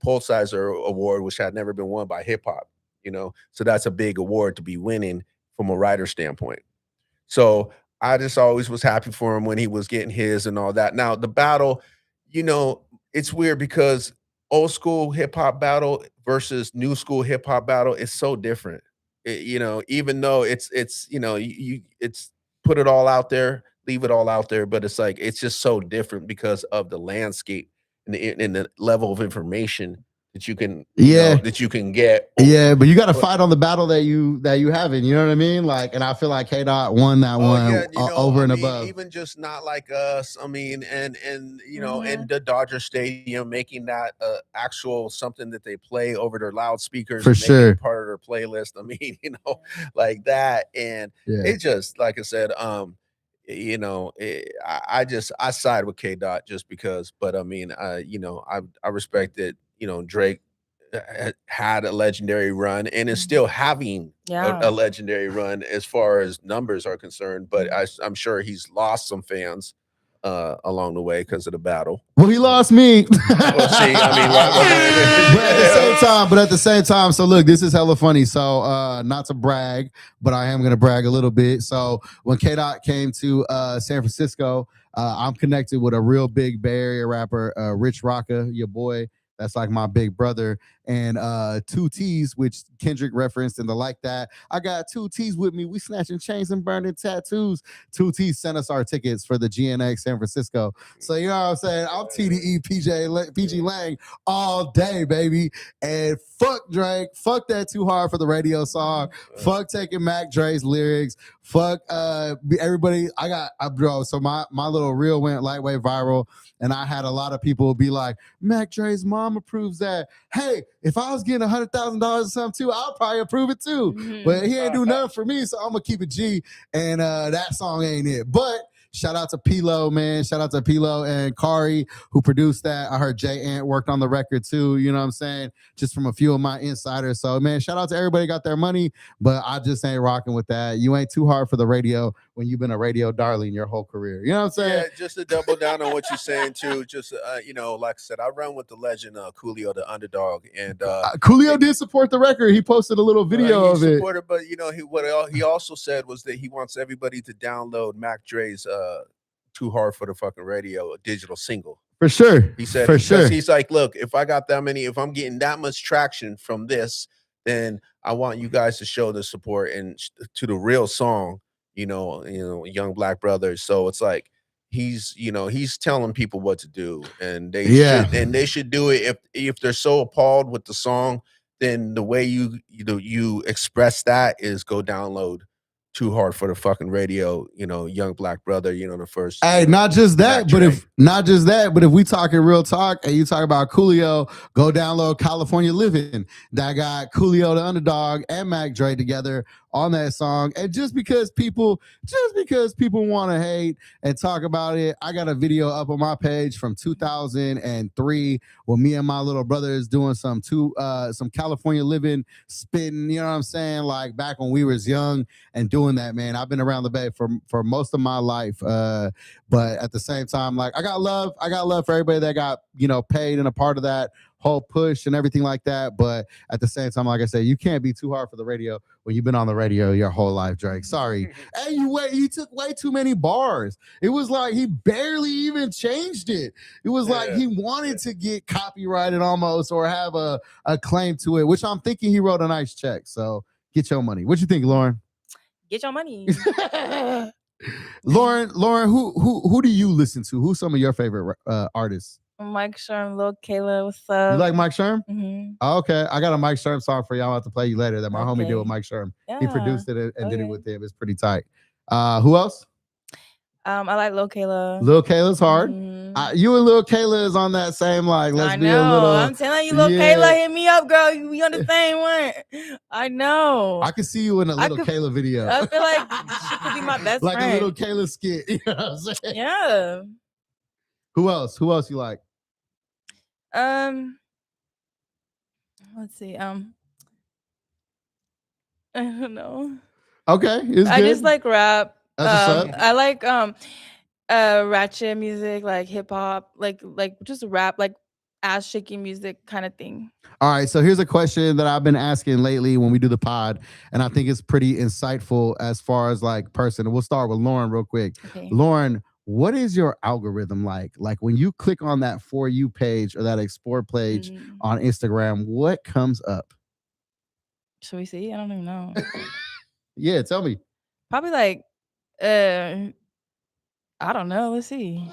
Pulsizer Award, which had never been won by hip hop. You know, so that's a big award to be winning from a writer standpoint. So I just always was happy for him when he was getting his and all that. Now the battle, you know, it's weird because old school hip hop battle versus new school hip hop battle is so different. You know, even though it's you know, it's put it all out there, leave it all out there, but it's like it's just so different because of the landscape and the level of information that you can that you can get. Yeah, but you got to fight on the battle that you haven't, you know what I mean? Like, and I feel like K-Dot won that one over and above. Even just not like us, I mean, and you know, in the Dodger Stadium, making that actual something that they play over their loudspeakers for sure, part of their playlist. I mean, you know, like that, and it just, like I said, you know, I side with K-Dot just because, but I mean, you know, I respect that. You know, Drake had a legendary run and is still having a legendary run as far as numbers are concerned. But I'm sure he's lost some fans along the way because of the battle. Well, he lost me. Well, see, I mean, but at the same time, so look, this is hella funny. So not to brag, but I am gonna brag a little bit. So when K-Dot came to San Francisco, I'm connected with a real big Bay Area rapper, Rich Rocka, your boy. That's like my big brother. And 2 T's, which Kendrick referenced and the like that. I got 2 T's with me. We snatching chains and burning tattoos. 2 T's sent us our tickets for the GNX San Francisco. So you know what I'm saying? I'm TDE PG Lang all day, baby. And fuck Drake. Fuck that Too Hard for the Radio song. Fuck taking Mac Dre's lyrics. Fuck everybody. Bro, so my little reel went lightweight viral. And I had a lot of people be like, Mac Dre's mom approves that. Hey, if I was getting $100,000 or something too, I'll probably approve it too. But he ain't do nothing for me, so I'm gonna keep it G. And that song ain't it. But Shout out to Pilo, man. Shout out to Pilo and Kari who produced that. I heard Jay Ant worked on the record too. You know what I'm saying? Just from a few of my insiders. So man, shout out to everybody got their money, but I just ain't rocking with that. You ain't too hard for the radio when you've been a radio darling your whole career. You know what I'm saying? Yeah, just to double down on what you're saying too. Just like I said, I run with the legend Coolio, the underdog, and Coolio did support the record. He posted a little video of it. Supported, but he also said was that he wants everybody to download Mac Dre's "Too Hard for the Fucking Radio," a digital single. For sure. He said, he's like, look, if I got that many, if I'm getting that much traction from this, then I want you guys to show the support and to the real song, Young Black Brothers. So it's like he's telling people what to do, and they should do it. If they're so appalled with the song, then the way you express that is go download "Too Hard for the Fucking Radio," Young Black Brother, the first. Hey, not just that, but if we talking real talk and you talk about Coolio, go download California Living. That got Coolio the Underdog and Mac Dre together on that song. And just because people want to hate and talk about it, I got a video up on my page from 2003 where me and my little brother is doing some California Living spitting, you know what I'm saying? Like back when we was young and doing that, man. I've been around the Bay for most of my life. But at the same time, like I got love for everybody that got, paid and a part of that whole push and everything like that. But at the same time, like I said, you can't be too hard for the radio when you've been on the radio your whole life, Drake. Sorry. Hey, you took way too many bars. It was like he barely even changed it. It was like he wanted to get copyrighted almost or have a claim to it, which I'm thinking he wrote a nice check. So get your money. What you think, Lauren? Get your money. Lauren, who do you listen to? Who's some of your favorite artists? Mike Sherm, Lil Kayla, what's up? You like Mike Sherm? Mm-hmm. Oh, okay, I got a Mike Sherm song for y'all. I'll have to play you later that my homie did with Mike Sherm. Yeah. He produced it and did it with him. It's pretty tight. Who else? I like Lil Kayla. Lil Kayla's hard. Mm-hmm. You and Lil Kayla is on that same like. Let's be a little. I'm telling you, Lil Kayla, hit me up, girl. We on the same one. I know. I can see you in a Little Kayla video. I feel like she could be my best like friend. a Little Kayla skit. You know what I'm saying? Yeah. Who else? Who else you like? Let's see. I don't know. Okay, it's I good. just like rap. That's what's up. I like ratchet music, like hip hop, like just rap, like ass shaking music kind of thing. All right, so here's a question that I've been asking lately when we do the pod, and I think it's pretty insightful as far as like person. We'll start with Lauren real quick. Okay. Lauren, what is your algorithm like? Like when you click on that For You page or that Explore page on Instagram, what comes up? Should we see? I don't even know. Yeah, tell me. Probably like, I don't know. Let's see.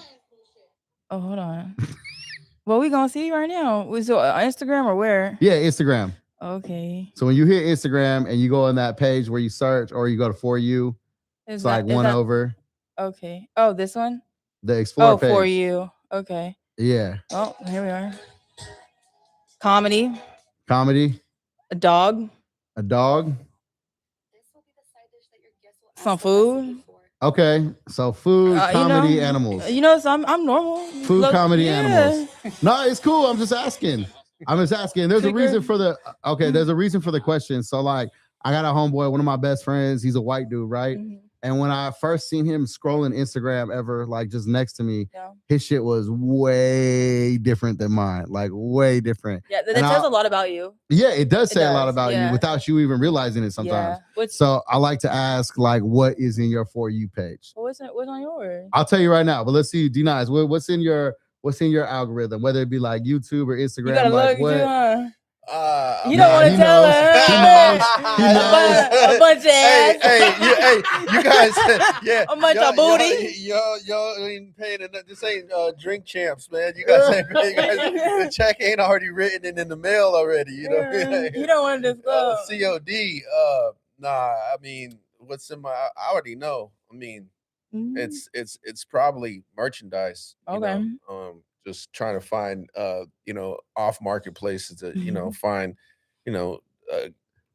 Oh, hold on. What we gonna see right now? Was it Instagram or where? Yeah, Instagram. Okay. So when you hit Instagram and you go on that page where you search or you go to For You, it's like one over. Okay. Oh, this one? The Explore page. For You. Okay. Yeah. Oh, here we are. Comedy. A dog. Some food. Okay, so food, comedy, animals. So I'm normal. Food, comedy, animals. No, it's cool. I'm just asking. There's a reason for the There's a reason for the question. So like, I got a homeboy, one of my best friends. He's a white dude, right? Mm-hmm. And when I first seen him scrolling Instagram ever, like just next to me, his shit was way different than mine. Like way different. Yeah, that tells a lot about you. Yeah, it does say a lot about you without you even realizing it sometimes. Yeah. So I like to ask, like, what is in your For You page? What's on yours? I'll tell you right now, but let's see, D-Nice, what's in your algorithm, whether it be like YouTube or Instagram? You gotta like look, what? You don't want to tell her. He knows. A bunch of ass. Hey, you guys, a bunch of booty. Y'all ain't paying enough. This ain't Drink Champs, man. You guys ain't paying. The check ain't already written and in the mail already. You know. You don't want to disclose. COD. Nah. I mean, what's in my? I already know. I mean, it's probably merchandise. Okay. Just trying to find off marketplaces to find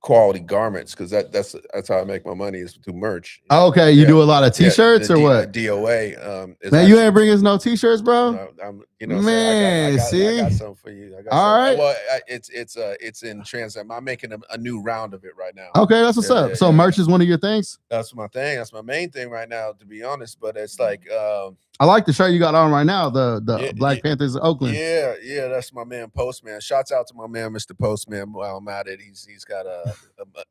quality garments because that's how I make my money is through merch. Okay, you do a lot of t-shirts or what? DOA. Is Man, you ain't bringing us no t-shirts, bro. I'm, Man, I see, got something for you. I got all something. right. Well, it's in transit. I'm making a new round of it right now. Okay, that's what's up. So merch is one of your things. That's my thing. That's my main thing right now, to be honest. But it's like, I like the shirt you got on right now. The Black Panthers of Oakland. Yeah, that's my man Postman. Shouts out to my man Mr. Postman while I'm at it. He's got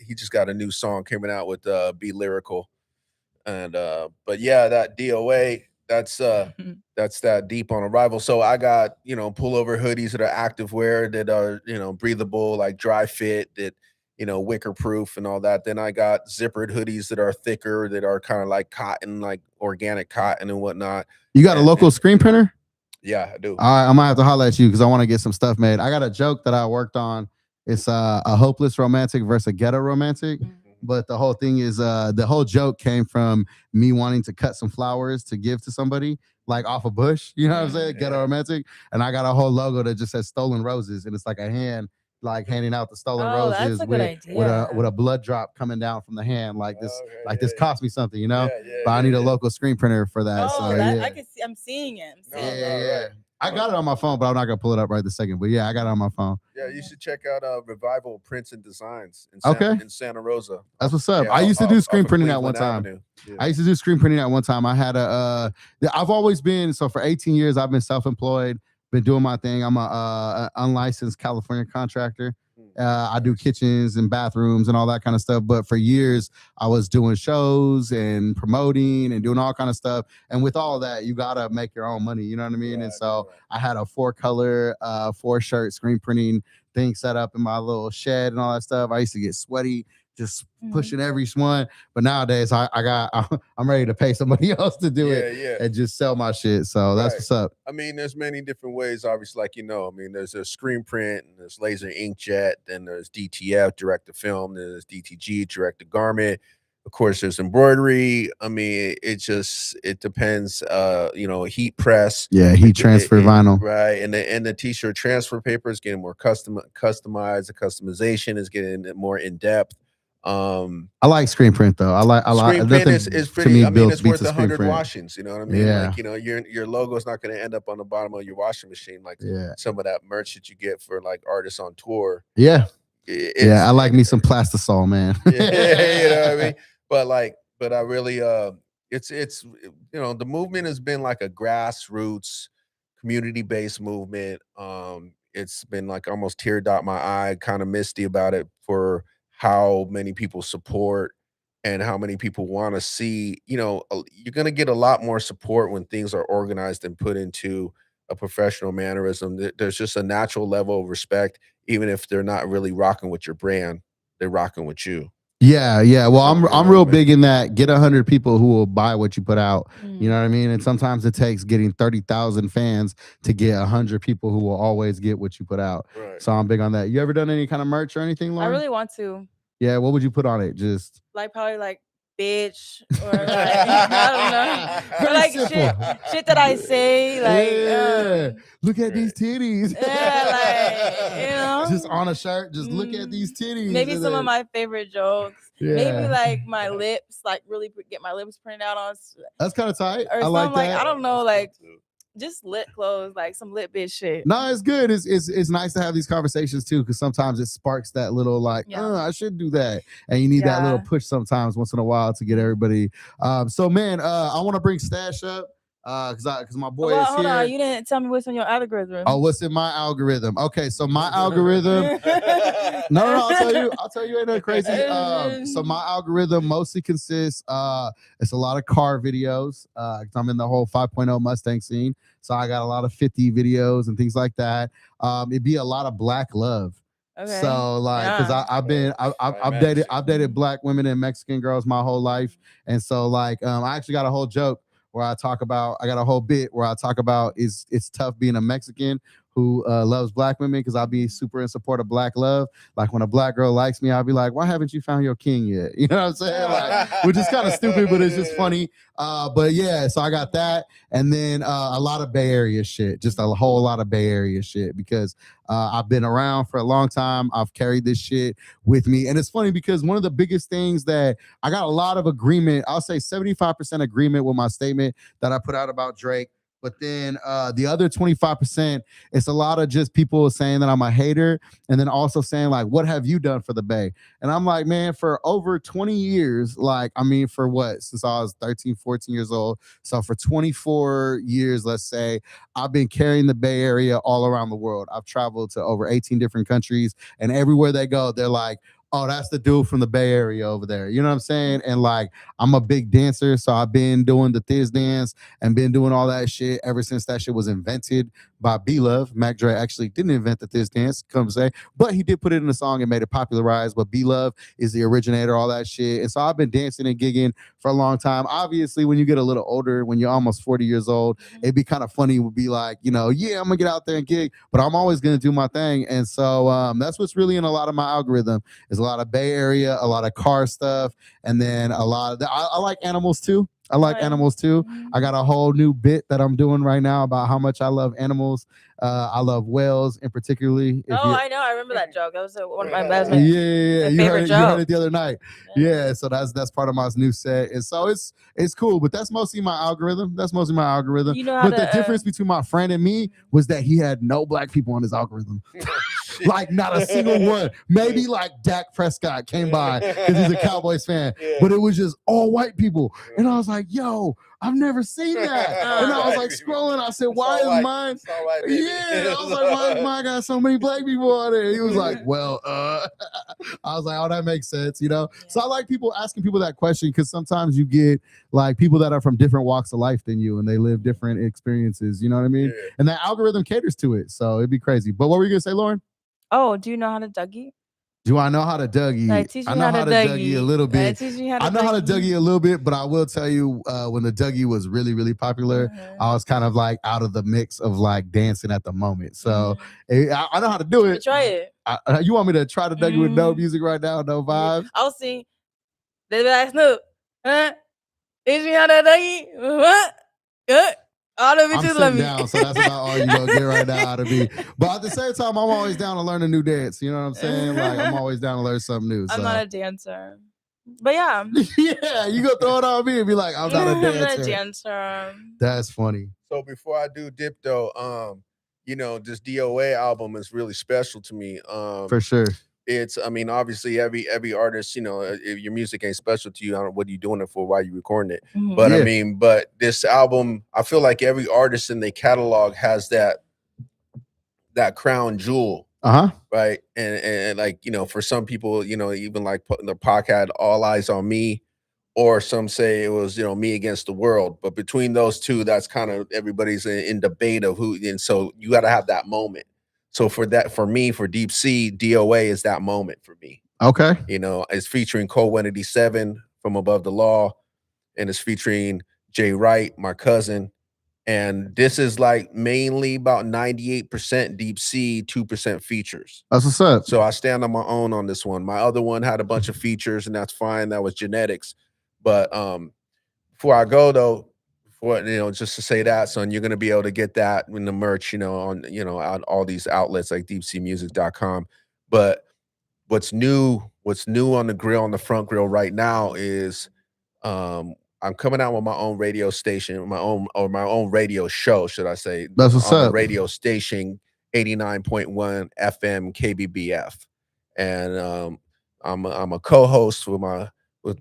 he just got a new song coming out with Be Lyrical. And but yeah, that DOA, that's that deep on arrival. So I got, pullover hoodies that are active wear, that are, breathable, like dry fit, that wicker proof and all that. Then I got zippered hoodies that are thicker, that are kind of like cotton, like organic cotton and whatnot. You got a local screen printer? Yeah, I do. All right, I might have to holler at you because I want to get some stuff made. I got a joke that I worked on. It's a hopeless romantic versus a ghetto romantic. But the whole thing is the whole joke came from me wanting to cut some flowers to give to somebody, like off a bush. You know what I'm saying? Ghetto romantic. And I got a whole logo that just says stolen roses. And it's like a hand like handing out the stolen roses with a blood drop coming down from the hand. Like this, this cost me something, but I need a local screen printer for that. Oh, so I can see, I'm seeing it. Yeah. I got it on my phone, but I'm not gonna pull it up right this second. But yeah, I got it on my phone. Yeah, you should check out Revival Prints and Designs in Santa Rosa. That's what's up. I used to do screen printing at one time. I used to do screen printing at one time. I had I've always been, so for 18 years, I've been self-employed, been doing my thing. I'm a unlicensed California contractor. I do kitchens and bathrooms and all that kind of stuff. But for years, I was doing shows and promoting and doing all kind of stuff. And with all of that, you got to make your own money. You know what I mean? Right, and so I had a 4-color, 4-shirt screen printing thing set up in my little shed and all that stuff. I used to get sweaty just pushing every one. But nowadays, I'm ready to pay somebody else to do it and just sell my shit. So that's what's up. I mean, there's many different ways, obviously, like, there's a screen print, and there's laser inkjet, then there's DTF, direct to film, then there's DTG, direct to garment. Of course, there's embroidery. I mean, it depends, heat press. Yeah, heat transfer vinyl. Right. And the t-shirt transfer paper is getting more customized. The customization is getting more in depth. I like screen print though. I like screen print is pretty. I mean, it's worth 100 washings. You know what I mean? Yeah. Like, your logo is not going to end up on the bottom of your washing machine like some of that merch that you get for like artists on tour. Yeah, I like me some plastisol, man. You know what I mean? But I really it's the movement has been like a grassroots community-based movement. It's been like almost tear dot my eye, kind of misty about it for how many people support and how many people want to see. You're going to get a lot more support when things are organized and put into a professional mannerism. There's just a natural level of respect, even if they're not really rocking with your brand, they're rocking with you. Yeah. Well, I'm real big in that. Get 100 people who will buy what you put out. You know what I mean? And sometimes it takes getting 30,000 fans to get 100 people who will always get what you put out. Right. So I'm big on that. You ever done any kind of merch or anything, Lauren? I really want to. Yeah. What would you put on it? Just like probably like bitch or like I don't know, or like shit that I say, like look at these titties. Just on a shirt, just look at these titties. Maybe some of my favorite jokes. Maybe like my lips, like really get my lips printed out on. That's kind of tight. Or I like that. I don't know, like just lit clothes, like some lit bitch shit. No, it's good. It's nice to have these conversations too, because sometimes it sparks that little like, I should do that, and you need that little push sometimes once in a while to get everybody. So man, I want to bring Stash up. Because my boy is hold here. On, you didn't tell me what's in your algorithm. Oh, what's in my algorithm? Okay, so my algorithm. No, I'll tell you, ain't that crazy. So my algorithm mostly consists. It's a lot of car videos. I'm in the whole 5.0 Mustang scene, so I got a lot of 50 videos and things like that. It'd be a lot of black love. Okay. So like, because I've dated black women and Mexican girls my whole life, and so like, I actually got a whole joke where I got a whole bit where I talk about it's tough being a Mexican who loves black women, because I'll be super in support of black love. Like when a black girl likes me, I'll be like, why haven't you found your king yet? You know what I'm saying? Like, which is kind of stupid, but it's just funny. But yeah, so I got that. And then a lot of Bay Area shit, just a whole lot of Bay Area shit, because I've been around for a long time. I've carried this shit with me. And it's funny because one of the biggest things that I got a lot of agreement, I'll say 75% agreement with my statement that I put out about Drake. But then the other 25%, it's a lot of just people saying that I'm a hater, and then also saying like, what have you done for the Bay? And I'm like, man, for over 20 years, like, I mean, for what, since I was 13, 14 years old. So for 24 years, let's say, I've been carrying the Bay Area all around the world. I've traveled to over 18 different countries, and everywhere they go, they're like, oh, that's the dude from the Bay Area over there. You know what I'm saying? And like, I'm a big dancer, so I've been doing the Thiz dance and been doing all that shit ever since that shit was invented by B Love. Mac Dre actually didn't invent the Thiz dance, come to say, but he did put it in a song and made it popularized. But B Love is the originator, all that shit. And so I've been dancing and gigging for a long time. Obviously, when you get a little older, when you're almost 40 years old, it'd be kind of funny, would be like, you know, yeah, I'm gonna get out there and gig, but I'm always gonna do my thing. And so that's what's really in a lot of my algorithm, is a lot of Bay Area, a lot of car stuff, and then a lot of I like animals too. I like animals too. I got a whole new bit that I'm doing right now about how much I love animals. I love whales, in particularly. I know. I remember that joke. That was one of my best. Yeah. You favorite joke. You heard it the other night. Yeah. So that's part of my new set, and so it's cool. But that's mostly my algorithm. You know how but the difference between my friend and me was that he had no black people on his algorithm. Like not a single one. Maybe like Dak Prescott came by because he's a Cowboys fan, but it was just all white people. And I was like, yo, I've never seen that. And I was like scrolling. I said, why is mine? Yeah, I was like, why is mine got so many black people on it? He was like, well, I was like, oh, that makes sense, you know? So I like people asking people that question, because sometimes you get like people that are from different walks of life than you, and they live different experiences, you know what I mean? Yeah. And that algorithm caters to it. So it'd be crazy. But what were you gonna say, Lauren? Oh, do you know how to Dougie? Do I know how to Dougie? I know how to Dougie a little bit. I know how to Dougie a little bit, but I will tell you, when the Dougie was really, really popular, I was kind of like out of the mix of like dancing at the moment. So I know how to do it. Try it. You want me to try to Dougie with no music right now, no vibes? I'll sing. They be like, Snoop, huh? Teach me how to Dougie. What? Good. All the bitches love me. Down, so that's about all you gonna get right now to be. But at the same time, I'm always down to learn a new dance. You know what I'm saying? Like I'm always down to learn something new. I'm not a dancer, but yeah. Yeah, you gonna throw it on me and be like, I'm not a dancer. I'm not a dancer. That's funny. So before I do dip though, you know, this DOA album is really special to me. For sure. It's, I mean, obviously every artist, you know, if your music ain't special to you, I don't know what are you doing it for, why are you recording it? But I mean, but this album, I feel like every artist in their catalog has that crown jewel. Right. And like, you know, for some people, you know, even like the podcast All Eyes on Me, or some say it was, you know, Me Against the World. But between those two, that's kind of everybody's in debate of who, and so you got to have that moment. So for me, for Deep Sea, DOA is that moment for me. Okay. You know, it's featuring Cole 187 from Above the Law, and it's featuring Jay Wright, my cousin. And this is like mainly about 98% Deep Sea, 2% features. That's what's up. So I stand on my own on this one. My other one had a bunch of features, and that's fine. That was genetics. But before I go though, just to say that, son, you're gonna be able to get that in the merch, on all these outlets like deepseamusic.com. But what's new on the grill, on the front grill right now is I'm coming out with my own radio station, my own radio show, should I say. That's what's on up. the radio station 89.1 FM KBBF. And I'm a co-host with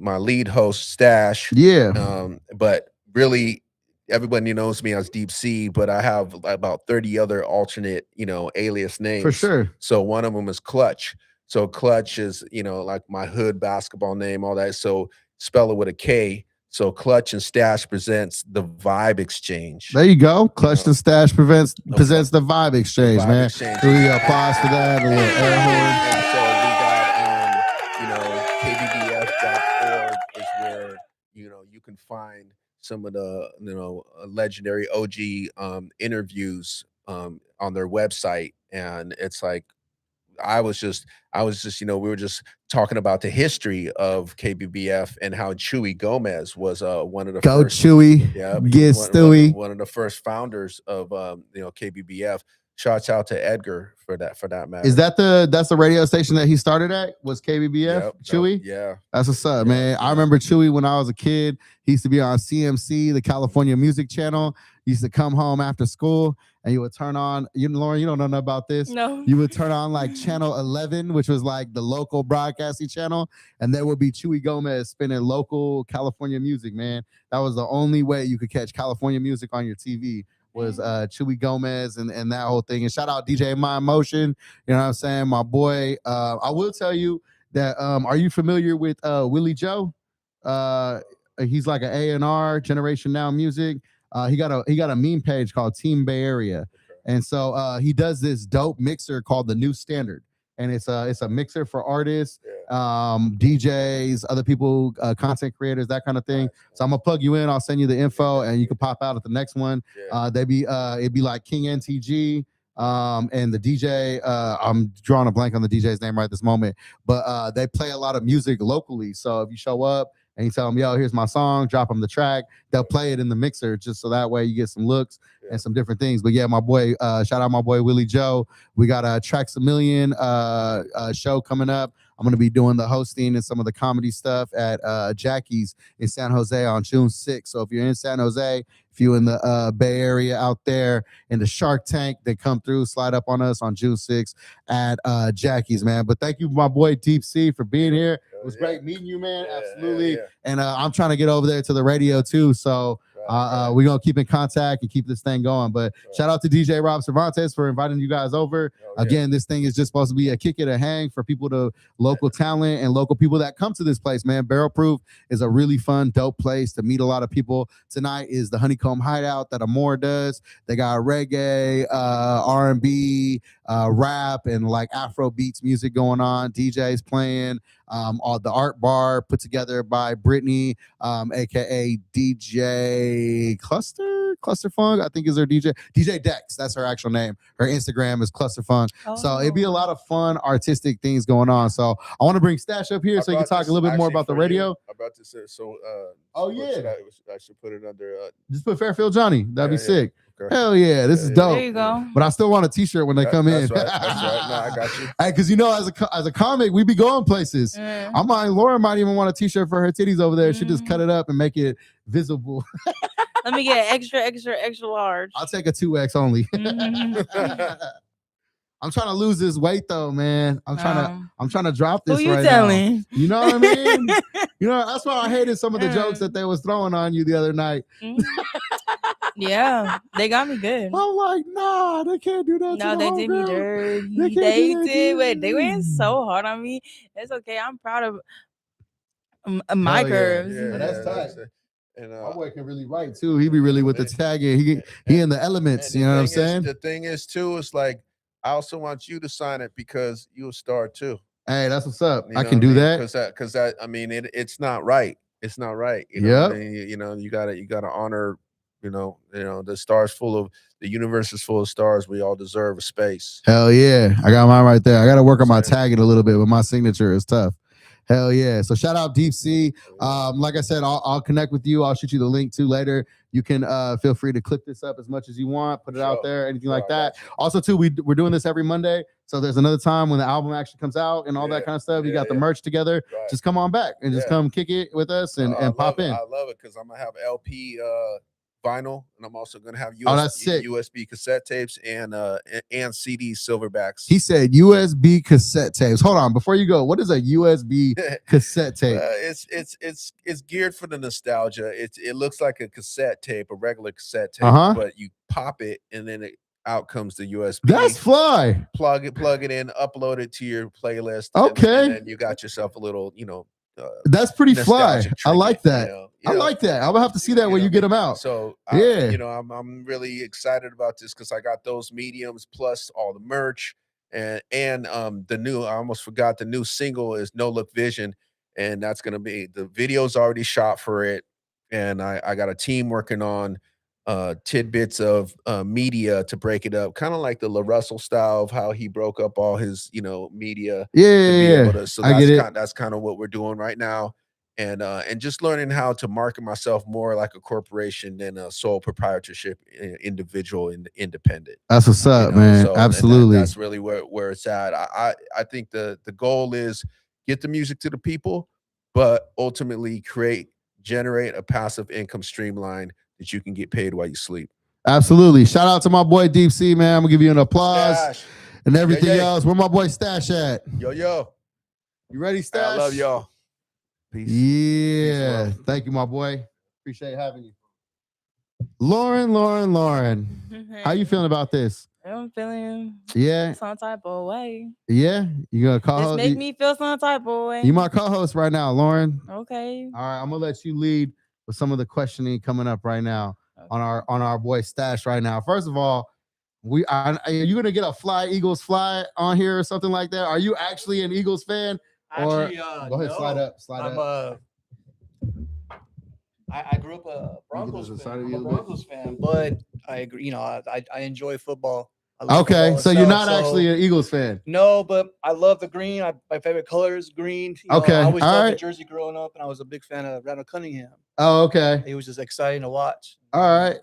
my lead host Stash. Yeah. But really everybody knows me as Deep Sea, but I have about 30 other alternate, alias names. For sure. So one of them is Clutch. So Clutch is, like my hood basketball name, all that. So spell it with a K. So Clutch and Stash presents the Vibe Exchange. There you go. Clutch and Stash presents the Vibe Exchange, man. Really applause for that. A little air horn. And so we got, KBBF.org is where, you can find some of the, legendary OG interviews on their website, and it's like I was just we were just talking about the history of KBBF and how Chewy Gomez was one of the Go first. Chewy. Yeah, Get Stewie. one of the first founders of KBBF. Shouts out to Edgar for that matter. Is that's the radio station that he started at? Was KBBF Yep, Chewy? yeah. That's what's up, Yeah, man. I yeah. remember Chewy when I was a kid. He used to be on CMC, the California Music Channel. He used to come home after school and you would turn on, Lauren, you don't know nothing about this. No. You would turn on like channel 11, which was like the local broadcasting channel. And there would be Chewy Gomez spinning local California music, man. That was the only way you could catch California music on your TV. Was Chewy Gomez and that whole thing. And shout out DJ My Motion, you know what I'm saying? My boy. I will tell you that are you familiar with Willie Joe? He's like an A&R, Generation Now Music. He got a meme page called Team Bay Area. And so he does this dope mixer called The New Standard. And it's a mixer for artists, DJs, other people, content creators, that kind of thing. So I'm gonna plug you in. I'll send you the info, and you can pop out at the next one. It'd be like King NTG, and the DJ. I'm drawing a blank on the DJ's name right this moment, but they play a lot of music locally. So if you show up and you tell them, "Yo, here's my song," drop them the track, they'll play it in the mixer, just so that way you get some looks and some different things. But yeah, my boy, shout out my boy Willie Joe. We got a Tracks a Million show coming up. I'm going to be doing the hosting and some of the comedy stuff at Jackie's in San Jose on June 6th. So if you're in San Jose, if you're in the Bay Area out there in the Shark Tank, they come through, slide up on us on June 6th at Jackie's, man. But thank you, my boy Deep C, for being here. It was great meeting you, man. Absolutely. And I'm trying to get over there to the radio too. So we're going to keep in contact and keep this thing going. But shout out to DJ Rob Cervantes for inviting you guys over. Again, this thing is just supposed to be a kick it, a hang for people to local talent and local people that come to this place, man. Barrel Proof is a really fun, dope place to meet a lot of people. Tonight is the Honeycomb Hideout that Amore does. They got reggae, R&B, rap, and like Afro beats music going on. DJs playing. All the art bar put together by Brittany, aka DJ Cluster Funk, I think is her DJ Dex. That's her actual name. Her Instagram is Cluster Funk. So it'd be a lot of fun artistic things going on. So I want to bring Stash up here so you can talk a little bit more about the radio. About to say so. I should put it under. Just put Fairfield Jonny. That'd be sick. Okay. Hell yeah, this is dope. There you go. But I still want a T-shirt when they come in. That's right. No, I got you. Hey, because as a comic, we be going places. Lauren might even want a T-shirt for her titties over there. She just cut it up and make it visible. Let me get extra large. I'll take a 2X only. I'm trying to lose this weight though, man. I'm trying to drop this. Who you telling? Now. You know what I mean? That's why I hated some of the jokes that they was throwing on you the other night. Yeah, they got me good. I'm like, nah, they can't do that. No, they did me dirty. They did. Wait, they went so hard on me. It's okay. I'm proud of my curves. Yeah, that's tight. And my boy can really write too. He be really with the tagging. He in the elements. You know what I'm saying? The thing is too, it's like I also want you to sign it because you're a star too. Hey, that's what's up. I can do that because I mean it's not right. It's not right. Yeah. You gotta honor. The stars the universe is full of stars. We all deserve a space. Hell yeah. I got mine right there. I got to work on my tagging a little bit, but my signature is tough. Hell yeah. So shout out Deep C. Like I said, I'll connect with you. I'll shoot you the link too later. You can feel free to clip this up as much as you want, put it out there, anything like that. Also too, we're doing this every Monday. So there's another time when the album actually comes out and all that kind of stuff. You got the merch together. Just come on back and just come kick it with us and pop in. I love it because I'm going to have LP vinyl, and I'm also going to have USB cassette tapes and CD silverbacks. He said USB cassette tapes. Hold on, before you go, what is a USB cassette tape? It's geared for the nostalgia. It looks like a cassette tape, a regular cassette tape, but you pop it and then out comes the USB. That's fly. Plug it in, upload it to your playlist. Okay, and then you got yourself a little, that's pretty fly. I like that. I like that. I'm gonna have to see that when you get them out. So I'm really excited about this because I got those mediums plus all the merch and the new. I almost forgot the new single is No Look Vision, and that's gonna be the video's already shot for it, and I got a team working on tidbits of media to break it up, kind of like the La Russell style of how he broke up all his, media to be able to. So I get it. that's kind of what we're doing right now, and just learning how to market myself more like a corporation than a sole proprietorship individual and independent. That's what's up, man. So Absolutely. that's really where it's at. I think the goal is get the music to the people, but ultimately generate a passive income streamline that you can get paid while you sleep. Absolutely. Shout out to my boy Deep Sea, man. I'm gonna give you an applause Stash. and everything else. Where my boy Stash at? Yo. You ready, Stash? I love y'all. Peace. Yeah. Peace, thank you, my boy. Appreciate having you. Lauren. How you feeling about this? I'm feeling some type of way. Yeah. You gonna call? This make me feel some type of way. You my co-host right now, Lauren. Okay. All right. I'm gonna let you lead with some of the questioning coming up right now on our boy Stash right now. First of all, are you gonna get a Eagles fly on here or something like that? Are you actually an Eagles fan? Actually, go ahead, no. slide up. I grew up a Broncos fan. I'm a Broncos fan, but I agree. I enjoy football. Okay, so you're not actually an Eagles fan. No, but I love the green. My favorite color is green. Okay, I always loved right. the jersey growing up, and I was a big fan of Randall Cunningham. Oh, okay. It was just exciting to watch. All right.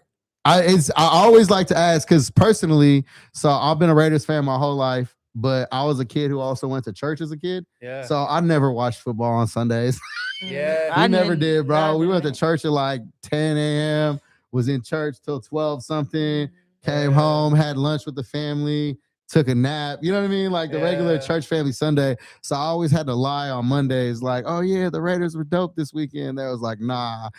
I always like to ask because personally, so I've been a Raiders fan my whole life, but I was a kid who also went to church as a kid. Yeah. So I never watched football on Sundays. Yeah. We never did, bro. We went to church at like 10 a.m., was in church till 12 something, came home, had lunch with the family, took a nap. You know what I mean? Like the regular church family Sunday. So I always had to lie on Mondays, like, oh yeah, the Raiders were dope this weekend. That was like, nah.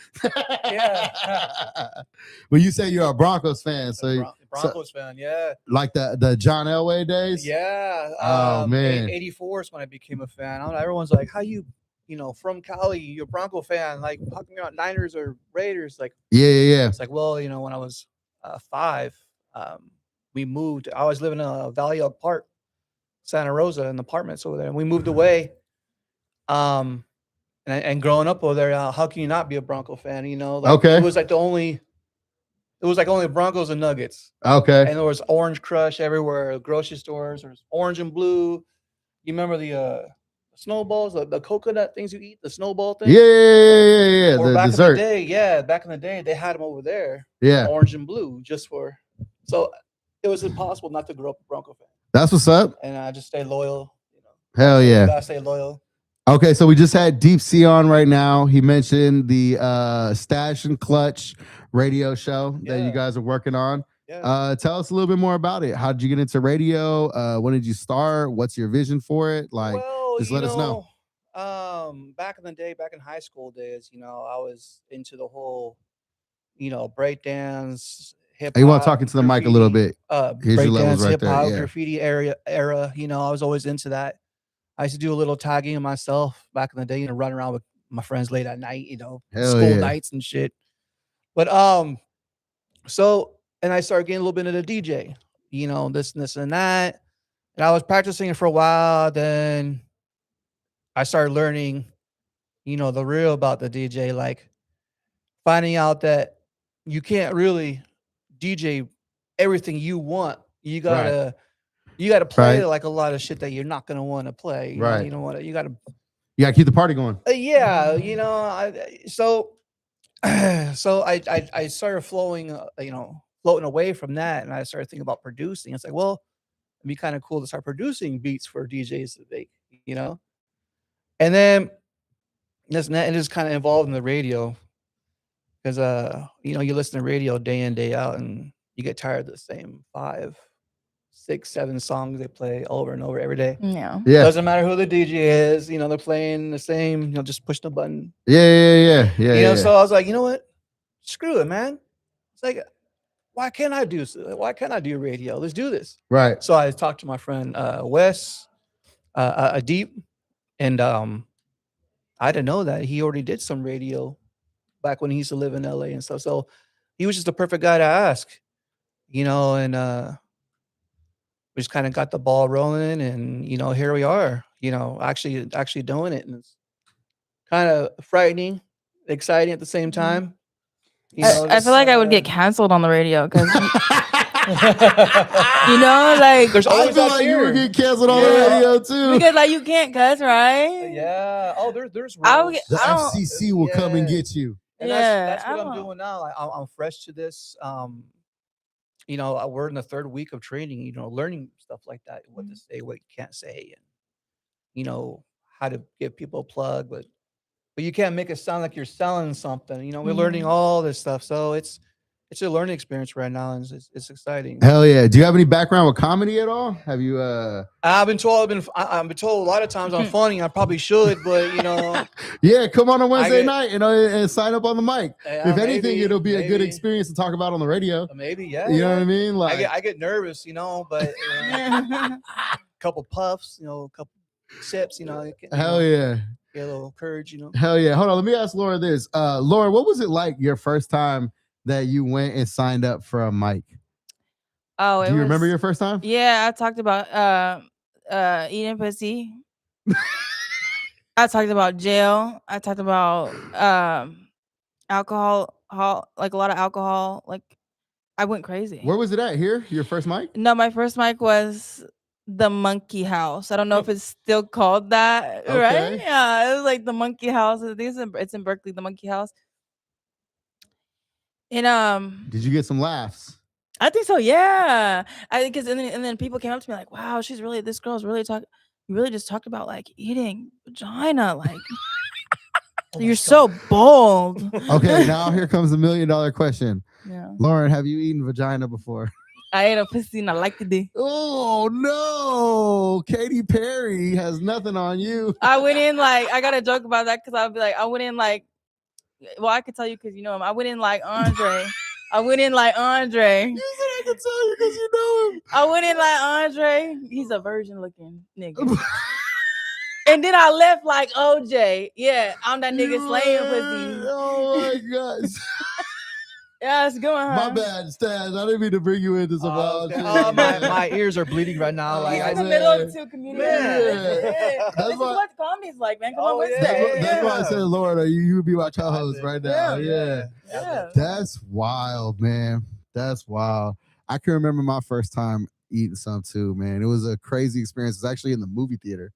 But you say you're a Broncos fan, so Broncos fan, yeah. Like the John Elway days? Yeah. Oh man. 84 is when I became a fan. Everyone's like, how you from Cali, you're a Bronco fan. Like, how come you're not Niners or Raiders? Like, yeah. It's like, well, when I was 5, we moved. I was living in Valley Elk Park, Santa Rosa, in apartments over there, and we moved away. And growing up over there, how can you not be a Bronco fan? Okay. It was like only Broncos and Nuggets. Okay. And there was Orange Crush everywhere, grocery stores. There was orange and blue. You remember the snowballs, the coconut things you eat, the snowball thing? Yeah. Or the back dessert. in the day, back in the day, they had them over there. Yeah. Orange and blue, so it was impossible not to grow up a Bronco fan. That's what's up. And I just stay loyal. Hell yeah. You gotta stay loyal. Okay, so we just had Deep Sea on right now. He mentioned the Stash and Clutch radio show that you guys are working on. Yeah. Tell us a little bit more about it. How did you get into radio? When did you start? What's your vision for it? Just let us know. Back in the day, back in high school days, I was into the whole, breakdance, hip hop. You want to talk into the mic a little bit? Here's your levels Breakdance, right hip there. hop, Yeah. graffiti era. I was always into that. I used to do a little tagging myself back in the day, run around with my friends late at night, school nights and shit. But and I started getting a little bit into the DJ, this and that. And I was practicing it for a while. Then I started learning, the real about the DJ, like finding out that you can't really DJ everything you want. You gotta play like a lot of shit that you're not gonna want to play. You know, you don't want to. You gotta keep the party going. So I started floating away from that, and I started thinking about producing. It's like, well, it'd be kind of cool to start producing beats for DJs to make, and then it just kind of involved in the radio because you listen to radio day in, day out, and you get tired of the same 5, 6, 7 songs they play over and over every day. Yeah. Doesn't matter who the DJ is, they're playing the same, just push the button. Yeah. So I was like, you know what? Screw it, man. It's like, why can't I do radio? Let's do this. Right. So I talked to my friend Wes, Deep, and I didn't know that he already did some radio back when he used to live in LA and stuff. So he was just the perfect guy to ask, and we just kind of got the ball rolling, and here we are, actually doing it, and it's kind of frightening, exciting at the same time. You know, I feel like I would get canceled on the radio because like there's I always feel that like you fear. would get canceled on the Yeah. radio too. because like you can't cuss, right? Yeah. Oh, there's I would rules. get- The I don't- FCC will come and Yeah. get you. And Yeah, that's I what I'm don't- doing now. Like, I'm fresh to this. You know, we're in the 3rd week of training. You know, learning stuff like that, what to say, what you can't say, and you know how to give people a plug, but you can't make it sound like you're selling something. You know, we're learning all this stuff, so it's a learning experience right now, and it's exciting. Hell yeah! Do you have any background with comedy at all? Have you? I've been told a lot of times I'm funny. I probably should, but you know, Yeah, come on a Wednesday get- night, and sign up on the mic. yeah, If anything, maybe, it'll be a good maybe. experience to talk about on the radio. Maybe, yeah. You know yeah. what I mean? Like, I get nervous, you know, but a couple puffs, you know, a couple sips, you know. hell yeah. Get a little courage, you know. Hell yeah. Hold on. Let me ask Laura this. Laura, what was it like your first time that you went and signed up for a mic? Oh, Do you remember your first time? Yeah, I talked about eating pussy. I talked about jail. I talked about alcohol, like a lot of alcohol. Like I went crazy. Where was it at? Here? Your first mic? No, my first mic was the Monkey House. I don't know if it's still called that, right? Okay. Yeah, it was like the Monkey House. I think it's in Berkeley, the Monkey House. And Did you get some laughs? I think so. Yeah, I think because and then people came up to me like, "Wow, this girl's really talking. You really just talked about like eating vagina. Like you're so bold." Okay, now here comes the $1 million question. Yeah, Lauren, have you eaten vagina before? I ate a pussy and I liked it. Oh no, Katy Perry has nothing on you. I went in like I got a joke about that because I'll be like, I went in like, well, I could tell you because you know him. I went in like Andre. I went in like Andre. You said I could tell you because you know him. I went in like Andre. He's a virgin looking nigga. And then I left like OJ. Yeah, I'm that nigga slaying pussy. Oh my gosh. Yeah, it's going. My bad, Stas. I didn't mean to bring you into some wild shit. My ears are bleeding right now. Like He's I in the said, middle of 2 communities. Yeah. This That's is why- what comedy's like, man. Come on, Oh, Wednesday. yeah. That's why I said, Laura, you would be my co-host right now. Yeah. Yeah. That's wild, man. That's wild. I can remember my first time eating some too, man. It was a crazy experience. It's actually in the movie theater.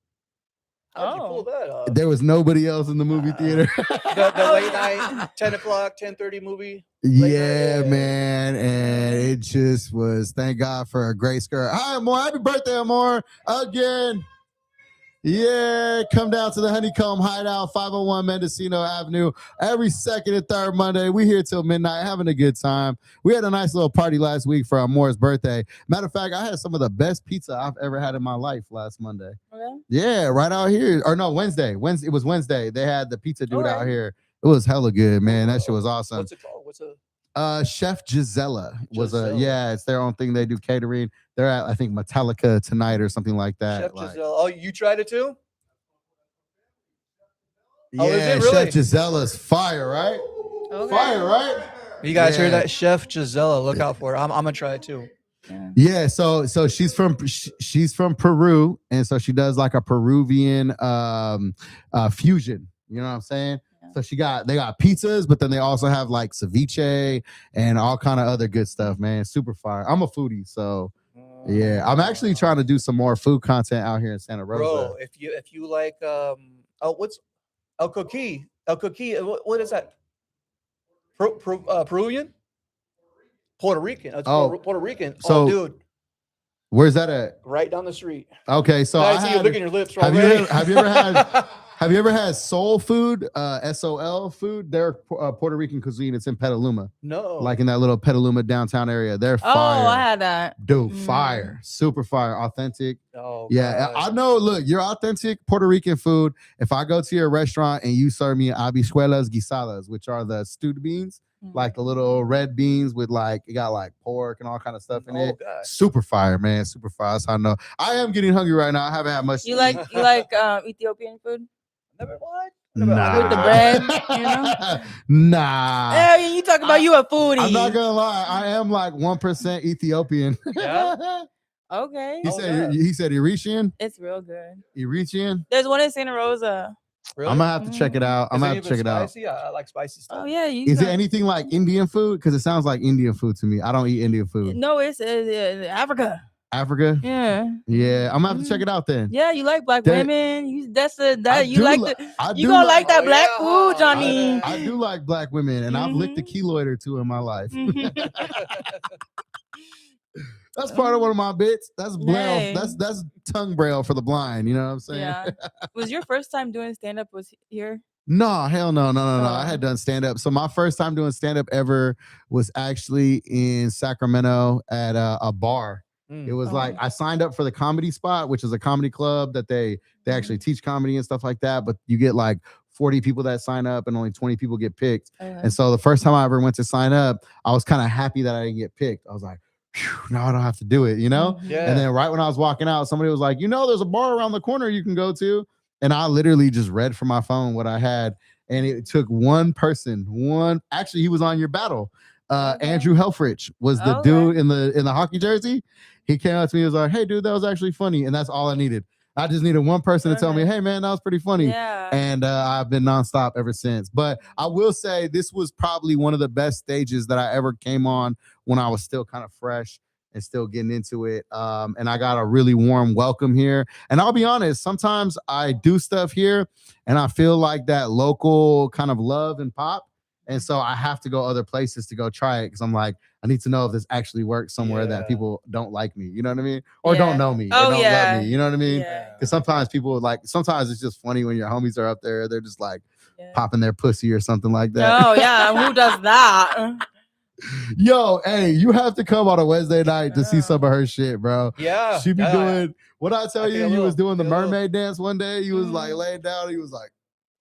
how'd you pull that up? There was nobody else in the movie theater. The late night, 10 o'clock, 10:30 movie. Yeah, night. man. And it just was, thank God for a great skirt. Hi, Amor. Happy birthday, Amor. Again. Yeah, come down to the Honeycomb Hideout, 501 Mendocino Avenue, every second and third Monday. We here till midnight, having a good time. We had a nice little party last week for Amor's birthday. Matter of fact, I had some of the best pizza I've ever had in my life last Monday. Okay. Yeah, right out here. Or no, Wednesday. It was Wednesday. They had the pizza dude out Okay. here. It was hella good, man. That shit was awesome. What's it called? What's a Chef Gisela was Gisela. it's their own thing. They do catering. They're at, I think, Metallica tonight or something like that. Chef Like, Giselle? Oh, you tried it too? yeah, Oh, is it really? Chef Gisela's fire, right? Okay. Fire, right? You guys Yeah. heard that? Chef Gisela. Look out for it. I'm gonna try it too. Yeah, so she's from Peru, and so she does like a Peruvian fusion. You know what I'm saying? So they got pizzas, but then they also have like ceviche and all kind of other good stuff, man. Super fire. I'm a foodie, so yeah. I'm actually trying to do some more food content out here in Santa Rosa. Bro, if you like what's El Coqui? El Coqui, what is that? Peruvian? Puerto Rican. It's Oh, Puerto Rican. so- Oh, dude, Where's that at? right down the street. Okay, so I I see you had- licking your lips have right you ever had have you ever had soul food? SOL food? They're Puerto Rican cuisine. It's in Petaluma, No. like in that little Petaluma downtown area. They're Oh, fire. I had that. Dude, Mm. fire, super fire, authentic. Oh, Yeah, God. I know. Look, you're authentic Puerto Rican food. If I go to your restaurant and you serve me habichuelas guisadas, which are the stewed beans, like the little red beans with like it got like pork and all kind of stuff in Oh, it. God. Super fire, man. Super fire. That's how I know. I am getting hungry right now. I haven't had much. You to like eat. Ethiopian food? Never what? Nah. With the bread, you know? Nah. Yeah, you talk about you a foodie. I'm not gonna lie. I am like 1% Ethiopian. Yeah? Okay. He Oh, said yeah. he said Eritrean. It's real good. Eritrean. There's one in Santa Rosa. Really? I'm gonna have to check it out. I'm Is gonna any have of to it check it out. spicy? I like spicy stuff. Oh yeah, you Is it got- anything like Indian food? Because it sounds like Indian food to me. I don't eat Indian food. No, it's Africa. Africa? Yeah. Yeah, I'm gonna have to check Mhm. it out then. Yeah, you like black That- women. You I that you do like li- the I you do gonna like- like that Oh, black yeah, food, huh? Johnny. I do like black women, and I've licked a Mhm. keloid or two in my life. Mhm. That's part of one of my bits. That's braille. Hey. That's tongue braille for the blind. You know what I'm saying? Yeah. Was your first time doing stand up was here? No, hell no. I Oh. had done stand up. So my first time doing stand up ever was actually in Sacramento at a bar. It was like I signed up for the Comedy Spot, which is a comedy club that they actually teach comedy and stuff like that. But you get like 40 people that sign up and only 20 people get picked. Okay. And so the first time I ever went to sign up, I was kind of happy that I didn't get picked. I was like, phew, now I don't have to do it, you know? Mhm. Yeah. And then right when I was walking out, somebody was like, there's a bar around the corner you can go to. And I literally just read from my phone what I had. And it took one person, actually, he was on your battle. Okay. Andrew Helfrich was the Okay. dude in the hockey jersey. He came up to me and was like, hey, dude, that was actually funny. And that's all I needed. I just needed one person to tell me, Okay. hey, man, that was pretty funny. Yeah. And I've been nonstop ever since. But I will say this was probably one of the best stages that I ever came on when I was still kind of fresh and still getting into it. And I got a really warm welcome here. And I'll be honest, sometimes I do stuff here and I feel like that local kind of love and pop. And so I have to go other places to go try it because I'm like, I need to know if this actually works somewhere that Yeah. people don't like me. You know what I mean? Or Yeah. don't know me. Oh, or don't yeah. love me. You know what I mean? Yeah. Because sometimes people sometimes it's just funny when your homies are up there. They're just like Yeah. popping their pussy or something like that. Oh yeah, who does that? Yo, hey, you have to come on a Wednesday night to see some of her shit, bro. Yeah. She be yeah. doing what I tell I you. think I You was will. doing the I think I will. mermaid dance one day. You was like Mhm. laying down. He was like,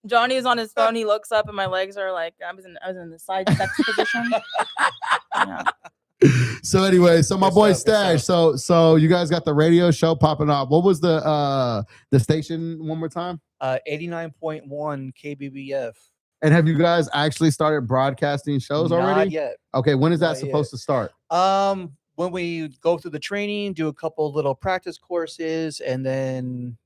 Johnny is on his phone. He looks up, and my legs are like I was in the side sex position. Yeah. so anyway, so my Good boy stuff, good Stash. So you guys got the radio show popping off. What was the station one more time? 89.1 KBBF. And have you guys actually started broadcasting shows Not already? yet. Okay, when is that Not supposed to start? When we go through the training, do a couple little practice courses, and then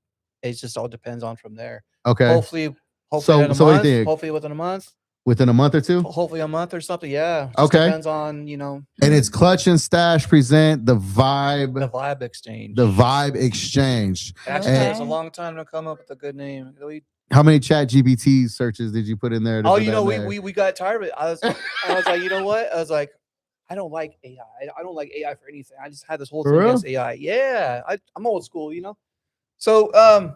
it just all depends on from there. Okay, Hopefully So- in a so what do you month. think? Hopefully within a month. within a month or two. Hopefully a month or something. Yeah. Just Okay. Depends on And it's Clutch and Stash present the Vibe, the vibe exchange. the Vibe Exchange. Actually, took us a Okay. long time to come up with a good name. How many Chat GPT searches did you put in there? to Oh, put that in there? we got tired of it. I was like, you know what? I was like, I don't like AI. I don't like AI for anything. I just had this whole For thing real? against AI. Yeah, I'm old school, So I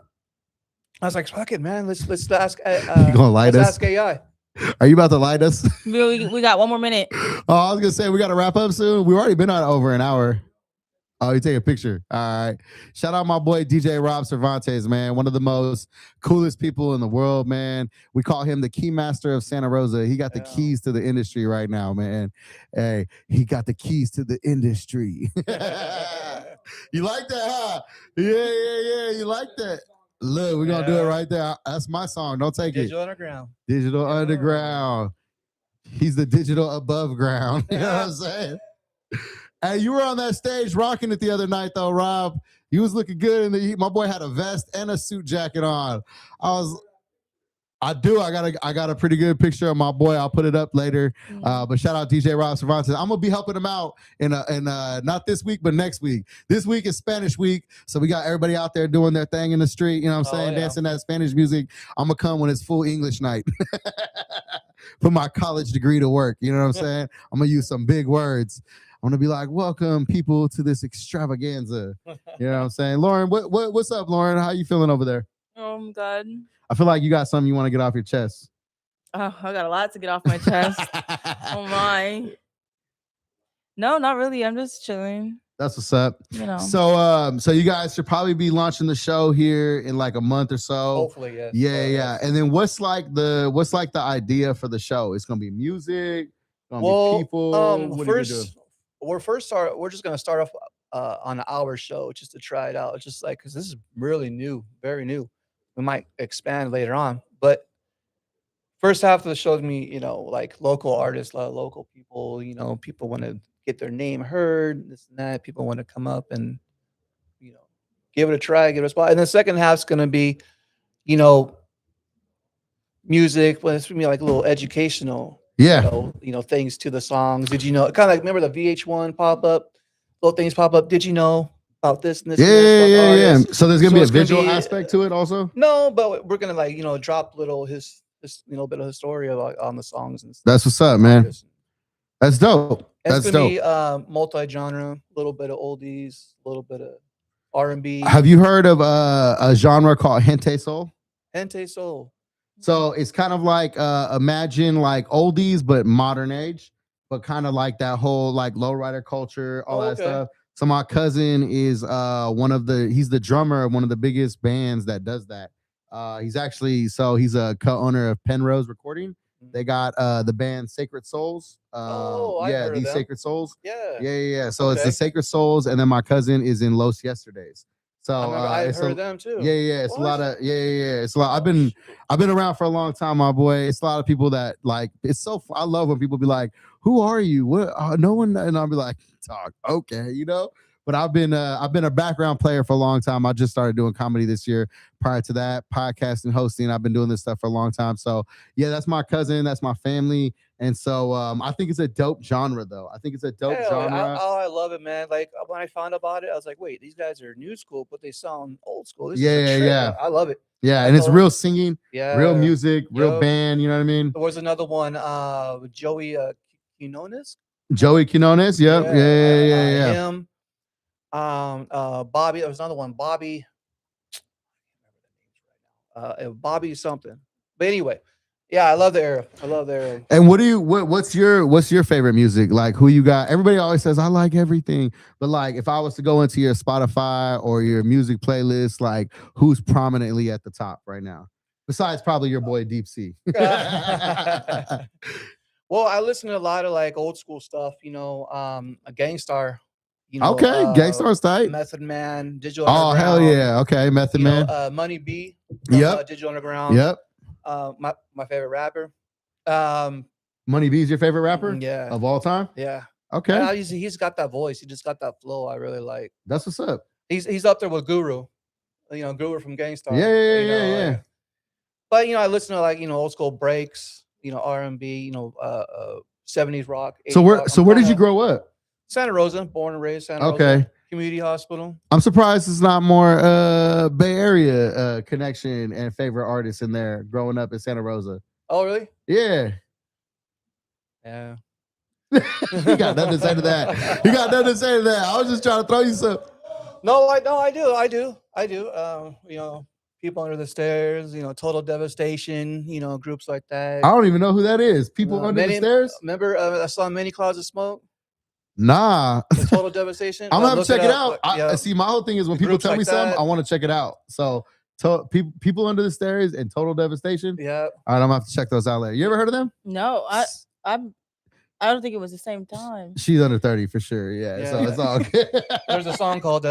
was like, fuck it, man. Let's ask. You gonna light let's us? ask AI. Are you about to light us? We got one more minute. Oh, I was gonna say we got to wrap up soon. We've already been on over an hour. Oh, you take a picture. All right. Shout out my boy DJ Rob Cervantes, man. One of the most coolest people in the world, man. We call him the key master of Santa Rosa. He got the Yeah. keys to the industry right now, man. Hey, he got the keys to the industry. You like that, huh? Yeah. You like that? Look, we're gonna do it Yeah. right there. That's my song. Don't take it. Digital Underground. Digital Yeah. Underground. He's the digital above ground. You know what I'm saying? Hey, you were on that stage rocking it the other night, though, Rob. You was looking good in the heat. My boy had a vest and a suit jacket on. I got a pretty good picture of my boy. I'll put it up later. But shout out DJ Rob Cervantes. I'm gonna be helping him out in not this week, but next week. This week is Spanish week, so we got everybody out there doing their thing in the street. You know what I'm Oh, saying? yeah. Dancing that Spanish music. I'm gonna come when it's full English night. Put my college degree to work. You know what I'm saying? I'm gonna use some big words. I'm gonna be like, "Welcome, people, to this extravaganza." You know what I'm saying? Lauren, what's up, Lauren? How you feeling over there? Oh, I'm good. I feel like you got something you want to get off your chest. Oh, I got a lot to get off my chest. Oh my. No, not really. I'm just chilling. That's what's up. You know. So you guys should probably be launching the show here in like a month or so. Hopefully, yes. Yeah. And then what's like the idea for the show? It's gonna be music, gonna be people. What are you gonna do? We're just gonna start off on an hour show just to try it out. It's just like because this is really new, very new. We might expand later on, but first half of the show is me, like local artists, local people. People want to get their name heard, this and that. People want to come up and give it a try, give it a spot. And the second half's gonna be, music, but it's for me like a little educational, Yeah. things to the songs. Did you know? Kind of like remember the VH1 pop up, little things pop up. Did you know about this and this and this about the Yeah. artist? So there's gonna be a it's gonna visual be- aspect to it also. No, but we're gonna like drop little his bit of his story about on the songs and stuff. That's what's up, man. That's dope. It's That's gonna dope. be multi-genre, a little bit of oldies, a little bit of R&B. Have you heard of a genre called Hente Soul? Hente Soul? So it's kind of like imagine like oldies but modern age, but kind of like that whole like lowrider culture, all that stuff. So my cousin is he's the drummer of one of the biggest bands that does that. He's a co-owner of Penrose Recording. They got the band Sacred Souls. I heard of them. Sacred Souls. Yeah. So it's the Sacred Souls, and then my cousin is in Los Yesterdays. So I heard of them too. Yeah. It's a lot of It's a lot. I've been around for a long time, my boy. It's a lot of people that like. It's so. I love when people be like, "Who are you? What? No one." And I'll be like, "Talk, okay, But I've been a background player for a long time. I just started doing comedy this year. Prior to that, podcasting, hosting. I've been doing this stuff for a long time. So yeah, that's my cousin. That's my family. And so I think it's a dope genre, though. I think it's a dope genre. I love it, man. Like when I found about it, I was like, wait, these guys are new school, but they sound old school. This is a trip. Yeah. I love it. Yeah, and it's real singing, real music, real Yep. band. You know what I mean? There was another one, Joey Quinones. Joey Quinones. Yep. Yeah. Him. Bobby. There was another one, Bobby. Bobby something. But anyway, yeah, I love the era. And what's your favorite music? Like who you got? Everybody always says I like everything, but like if I was to go into your Spotify or your music playlist, like who's prominently at the top right now? Besides probably your boy Deep Sea. Well, I listen to a lot of like old school stuff, a Gangstar. Gangstar's tight. Method Man, Digital Oh, Underground. hell yeah. Okay, Method Man. Money B from Digital Underground. Yep. My favorite rapper. Money B is your favorite rapper? Yeah. Of all time? Yeah. Okay. Yeah, he's got that voice. He just got that flow I really like. That's what's up. He's up there with Guru. Guru from Gangstar. Yeah. But I listen to like old school breaks, R&B, 70s rock. So where did you grow up? Santa Rosa, born and raised Santa Rosa. Okay. Community hospital. I'm surprised it's not more Bay Area connection and favorite artists in there growing up in Santa Rosa. Oh, really? Yeah. Yeah. You got nothing to say to that. I was just trying to throw you some. No, I do. People Under the Stairs, Total Devastation, groups like that. I don't even know who that is. People Under the Stairs? Remember I saw Many Clouds of Smoke? Nah. The Total Devastation? I'm gonna have to check it out. I see, my whole thing is when people tell me something, I want to check it out. So People Under the Stairs and Total Devastation. Yeah. All right, I'm gonna have to check those out later. You ever heard of them? No, I don't think it was the same time. She's under 30 for sure. Yeah. So it's all good. There's a song called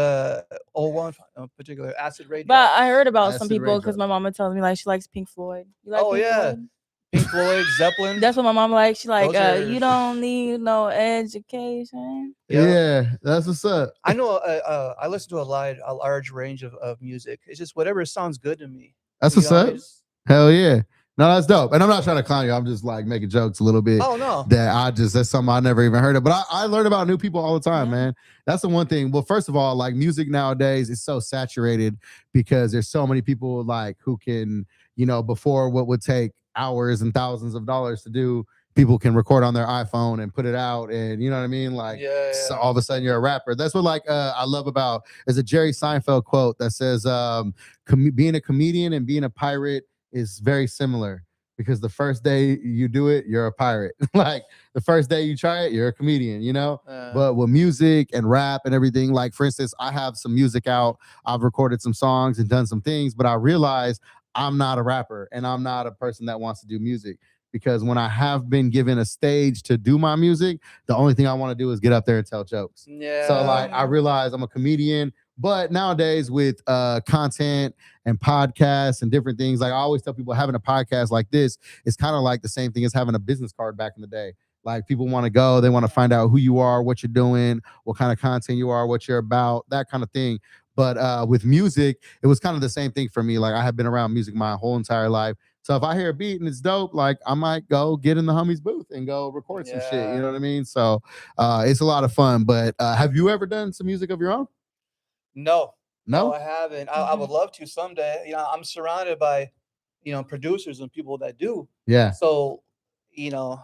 one particular Acid Rain. But I heard about some Acid people Rain because Drop. my mama tells me like she likes Pink Floyd. You like Pink Floyd? Pink Floyd, Zeppelin. That's what my mom likes. She like, Those are- you don't need no education. Yeah, that's what's up. I know. I listen to a large range of music. It's just whatever sounds good to me. That's what's up. Hell yeah. No, that's dope. And I'm not trying to clown you. I'm just like making jokes a little bit. Oh no. That's something I never even heard of. But I learn about new people all the time, man. That's the one thing. Well, first of all, like music nowadays is so saturated because there's so many people like who can, before what would take hours and thousands of dollars to do, people can record on their iPhone and put it out, and you know what I mean? Like, so all of a sudden you're a rapper. That's what I love about. There's a Jerry Seinfeld quote that says, being a comedian and being a pirate is very similar because the first day you do it, you're a pirate. Like the first day you try it, you're a comedian, But with music and rap and everything, like for instance, I have some music out. I've recorded some songs and done some things, but I realized I'm not a rapper and I'm not a person that wants to do music. Because when I have been given a stage to do my music, the only thing I want to do is get up there and tell jokes. Yeah. So like I realize I'm a comedian, but nowadays with content and podcasts and different things, like I always tell people having a podcast like this is kind of like the same thing as having a business card back in the day. Like people want to go, they want to find out who you are, what you're doing, what kind of content you are, what you're about, that kind of thing. But with music, it was kind of the same thing for me. Like I have been around music my whole entire life. So if I hear a beat and it's dope, like I might go get in the homies booth and go record some shit. You know what I mean? So it's a lot of fun. But have you ever done some music of your own? No, No? I haven't. I would love to someday. You know, I'm surrounded by, you know, producers and people that do. Yeah. So, you know,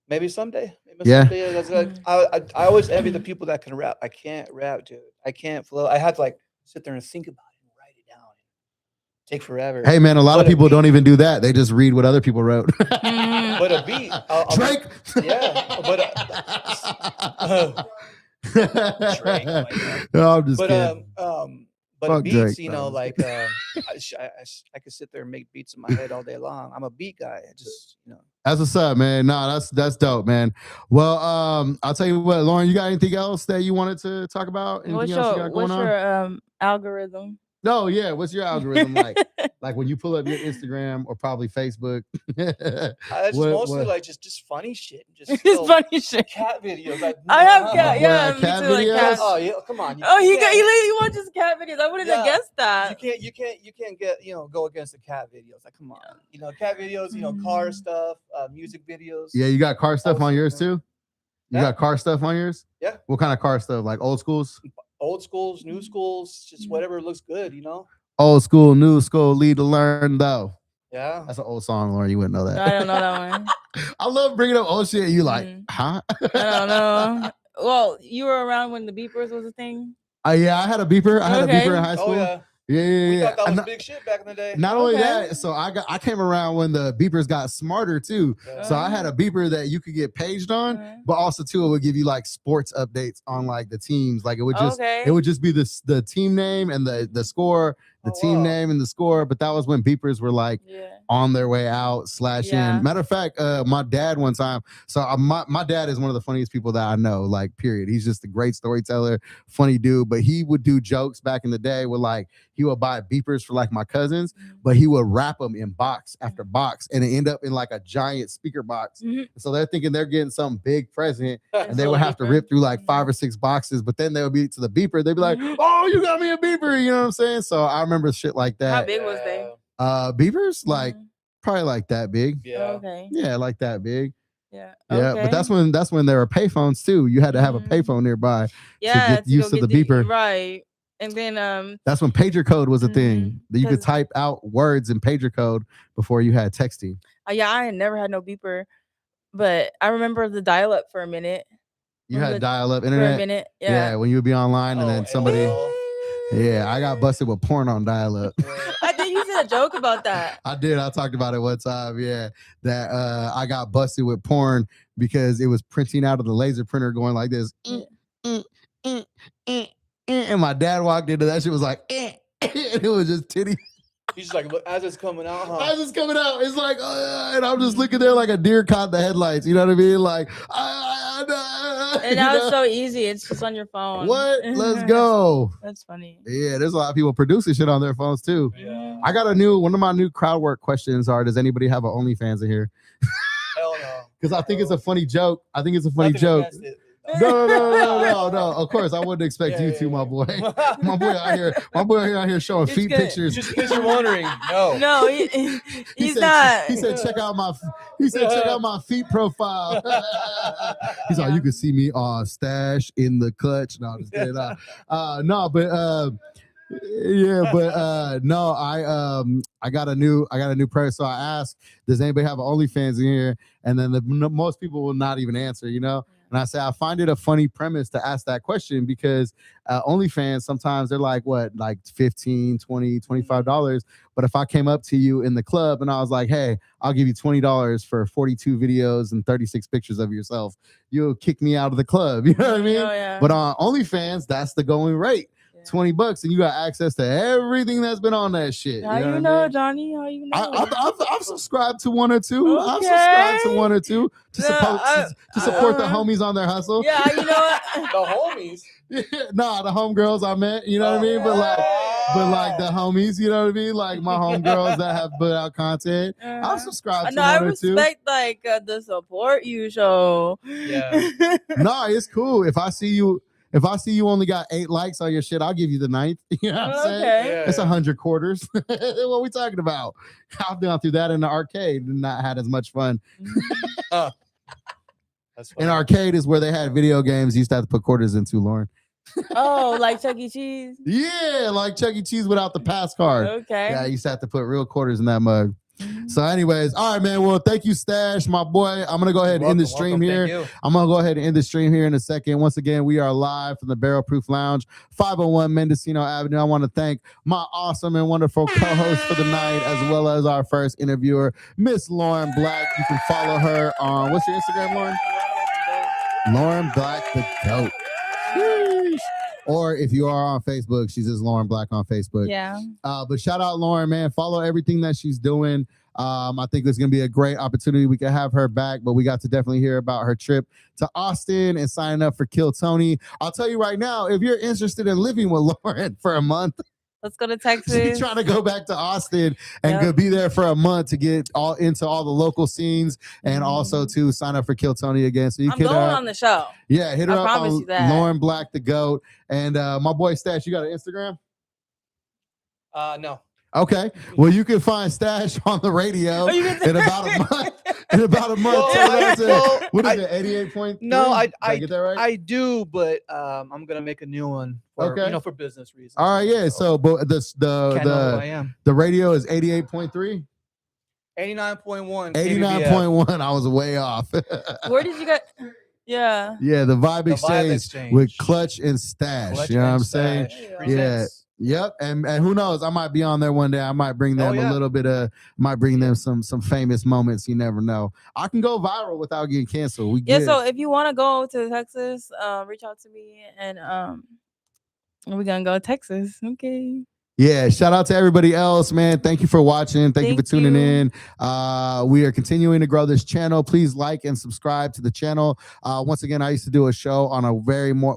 maybe someday. Maybe Yeah. someday. That's like, I always envy the people that can rap. I can't rap, dude. I can't flow. I had to like sit there and think about it and write it down. Take forever. Hey man, a lot of But people don't even do that. They just read what other people wrote. But a beat, Drake. yeah. But Drake, oh my God. No, I'm just but kidding. but Fuck beats, Drake, you no, know, I'm like I could sit there and make beats in my head all day long. I'm a beat guy. I just, you know. That's what's up, man. No, that's dope, man. Well, I'll tell you what, Lauren, you got anything else that you wanted to talk about? Anything else you got going on? What's your algorithm? No, yeah. What's your algorithm like? Like when you pull up your Instagram or probably Facebook? It's mostly like just funny shit. Just It's funny shit. Cat videos. Like, I have cat. Yeah, cat me too. Like videos? cat. Oh yeah, come on. He watches cat videos. I wouldn't have guessed that. You can't get, you know, go against the cat videos. Like, come on. You know, cat videos, you know, car stuff, music videos. Yeah, you got car stuff on yours too? You Yeah. got car stuff on yours? Yeah. What kind of car stuff? Like old schools? Old schools, new schools, just whatever looks good, you know? Old school, new school, lead to learn though. Yeah. That's an old song, Lauren. You wouldn't know that. I don't know that one. I love bringing up old shit. You like, huh? I don't know. Well, you were around when the beepers was a thing? Yeah, I had a beeper. I had a beeper in high school. Oh yeah. Yeah. We thought that was big shit back in the day. Not only that, so I came around when the beepers got smarter too. Yeah. So I had a beeper that you could get paged on, but also too it would give you like sports updates on like the teams. Like it would just be the team name and the score, the team name and the score. But that was when beepers were like on their way out /in. Matter of fact, my dad one time. So my dad is one of the funniest people that I know. Like period. He's just a great storyteller, funny dude. But he would do jokes back in the day with like he would buy beepers for like my cousins, but he would wrap them in box after box and it end up in like a giant speaker box. So they're thinking they're getting some big present and they would have to rip through like 5 or 6 boxes, but then they would be to the beeper. They'd be like, oh, you got me a beeper. You know what I'm saying? So I remember shit like that. How big was they? Beepers? Like probably like that big. Yeah. Okay. Yeah, like that big. Yeah. Yeah, Okay. but that's when there were payphones too. You had to have a payphone nearby to get used to the beeper. Right. And then that's when pager code was a thing. That you could type out words in pager code before you had texting. Yeah, I had never had no beeper, but I remember the dial-up for a minute. You had dial-up internet for a minute. Yeah, when you would be online and then somebody. Yeah, I got busted with porn on dial-up. I think you said a joke about that. I did. I talked about it one time. Yeah, that I got busted with porn because it was printing out of the laser printer going like this. And my dad walked into that shit was like, and it was just titty. He's just like, look, as it's coming out, huh? As it's coming out, it's like, and I'm just looking there like a deer caught in the headlights. You know what I mean? Like, and now it's so easy. It's just on your phone. What? Let's go. That's funny. Yeah, there's a lot of people producing shit on their phones too. Yeah. I got one of my new crowd work questions are, does anybody have an OnlyFans in here? Hell no. Because I think it's a funny joke. Nothing joke. No. Of course, I wouldn't expect you to, my boy. My boy out here showing feet pictures. Just in case you're wondering, no, he's not. He said, check out my feet profile. He's like, you can see me on stash in the clutch. No, just kidding. No, I got a new prayer. So I asked, does anybody have an OnlyFans in here? And then most people will not even answer, you know? And I say, I find it a funny premise to ask that question because OnlyFans, sometimes they're like, what, like $15, $20, $25. But if I came up to you in the club and I was like, hey, I'll give you $20 for 42 videos and 36 pictures of yourself, you'll kick me out of the club. You know what I mean? Oh, yeah. But on OnlyFans, that's the going rate. $20 and you got access to everything that's been on that shit. How you know, Johnny? How you know? I've subscribed to one or two. Okay. I've subscribed to one or two to support the homies on their hustle. Yeah, you know what? The homies. Nah, the homegirls I met, you know what I mean? But like the homies, you know what I mean? Like my homegirls that have put out content. I've subscribed to one or two. I respect like the support you show. Yeah. Nah, it's cool. If I see you If I see you only got 8 likes on your shit, I'll give you the 9th. You know what I'm saying? Okay. It's 100 quarters. What we talking about? I've gone through that in the arcade and not had as much fun. That's In funny. arcade is where they had video games you used to have to put quarters into, Lauren. Oh, like Chuck E. Cheese. Yeah, like Chuck E. Cheese without the pass card. Okay. Yeah, you used to have to put real quarters in that mug. Mhm. So, anyways, all right, man. Well, thank you, Stash, my boy. I'm gonna go ahead and end the stream here. I'm gonna go ahead and end the stream here in a second. Once again, we are live from the Barrel Proof Lounge, 501 Mendocino Avenue. I want to thank my awesome and wonderful co-host for the night, as well as our first interviewer, Miss Lauren Black. You can follow her on what's your Instagram, Lauren? Lauren Black the Goat. Sheesh. Or if you are on Facebook, she's just Lauren Black on Facebook. Yeah. But shout out Lauren, man. Follow everything that she's doing. I think it's going to be a great opportunity. We can have her back, but we got to definitely hear about her trip to Austin and signing up for Kill Tony. I'll tell you right now, if you're interested in living with Lauren for a month, let's go to Texas. she's trying to go back to Austin and go be there for a month to get all into all the local scenes and also to sign up for Kill Tony again. So you I'm can going on the show. Yeah, hit her up promise on you that. Lauren Black the Goat. And my boy Stash, you got an Instagram? No. Okay. Well, you can find Stash on the radio in about a month. In about a month. What is it? 88.3? No, Did I get that right? I do, but I'm gonna make a new one for for business reasons. All right, yeah. So, but Can't know who I am. the radio is 88.3. 89.1. 89.1. I was way off. Where did you get? Yeah. Yeah, the Vibe Exchange with Clutch and Stash. Clutch you know what I'm Stash saying? presents. Yep. And who knows? I might be on there one day. I might bring them a little bit of, might bring them some famous moments. You never know. I can go viral without getting canceled. So if you want to go to Texas, reach out to me and we're gonna go to Texas. Okay. Yeah, shout out to everybody else, man. Thank you for watching. Thank you for tuning in. We are continuing to grow this channel. Please like and subscribe to the channel. Once again, I used to do a show on a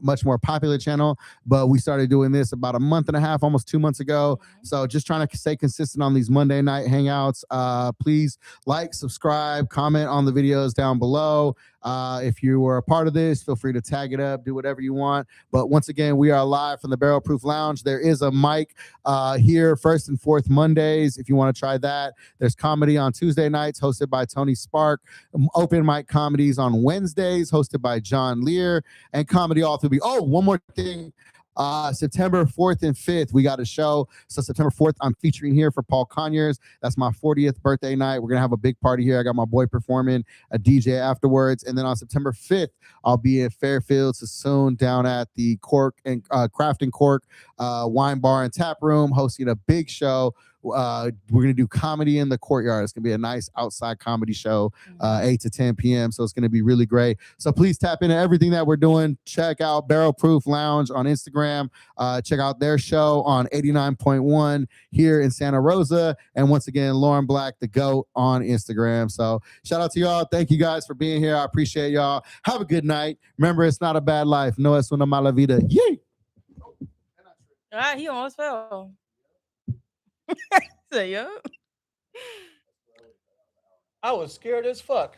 much more popular channel, but we started doing this about a month and a half, almost 2 months ago. So just trying to stay consistent on these Monday night hangouts. Please like, subscribe, comment on the videos down below. If you were a part of this, feel free to tag it up, do whatever you want. But once again, we are live from the Barrel Proof Lounge. There is a mic here first and fourth Mondays if you want to try that. There's comedy on Tuesday nights hosted by Tony Spark, open mic comedies on Wednesdays hosted by John Lear, and comedy all through. One more thing. September 4th and 5th, we got a show. So September 4th, I'm featuring here for Paul Conyers. That's my 40th birthday night. We're going to have a big party here. I got my boy performing, a DJ afterwards. And then on September 5th, I'll be in Fairfield Sassoon down at the Cork and Craft and Cork Wine Bar and Tap Room, hosting a big show. We're going to do comedy in the courtyard. It's going to be a nice outside comedy show, 8 to 10 p.m. So it's going to be really great. So please tap into everything that we're doing. Check out Barrel Proof Lounge on Instagram. Check out their show on 89.1 here in Santa Rosa. And once again, Lauren Black, the GOAT on Instagram. So shout out to y'all. Thank you guys for being here. I appreciate y'all. Have a good night. Remember, it's not a bad life. No es una mala vida. Yay! He almost fell. So, yeah. I was scared as fuck.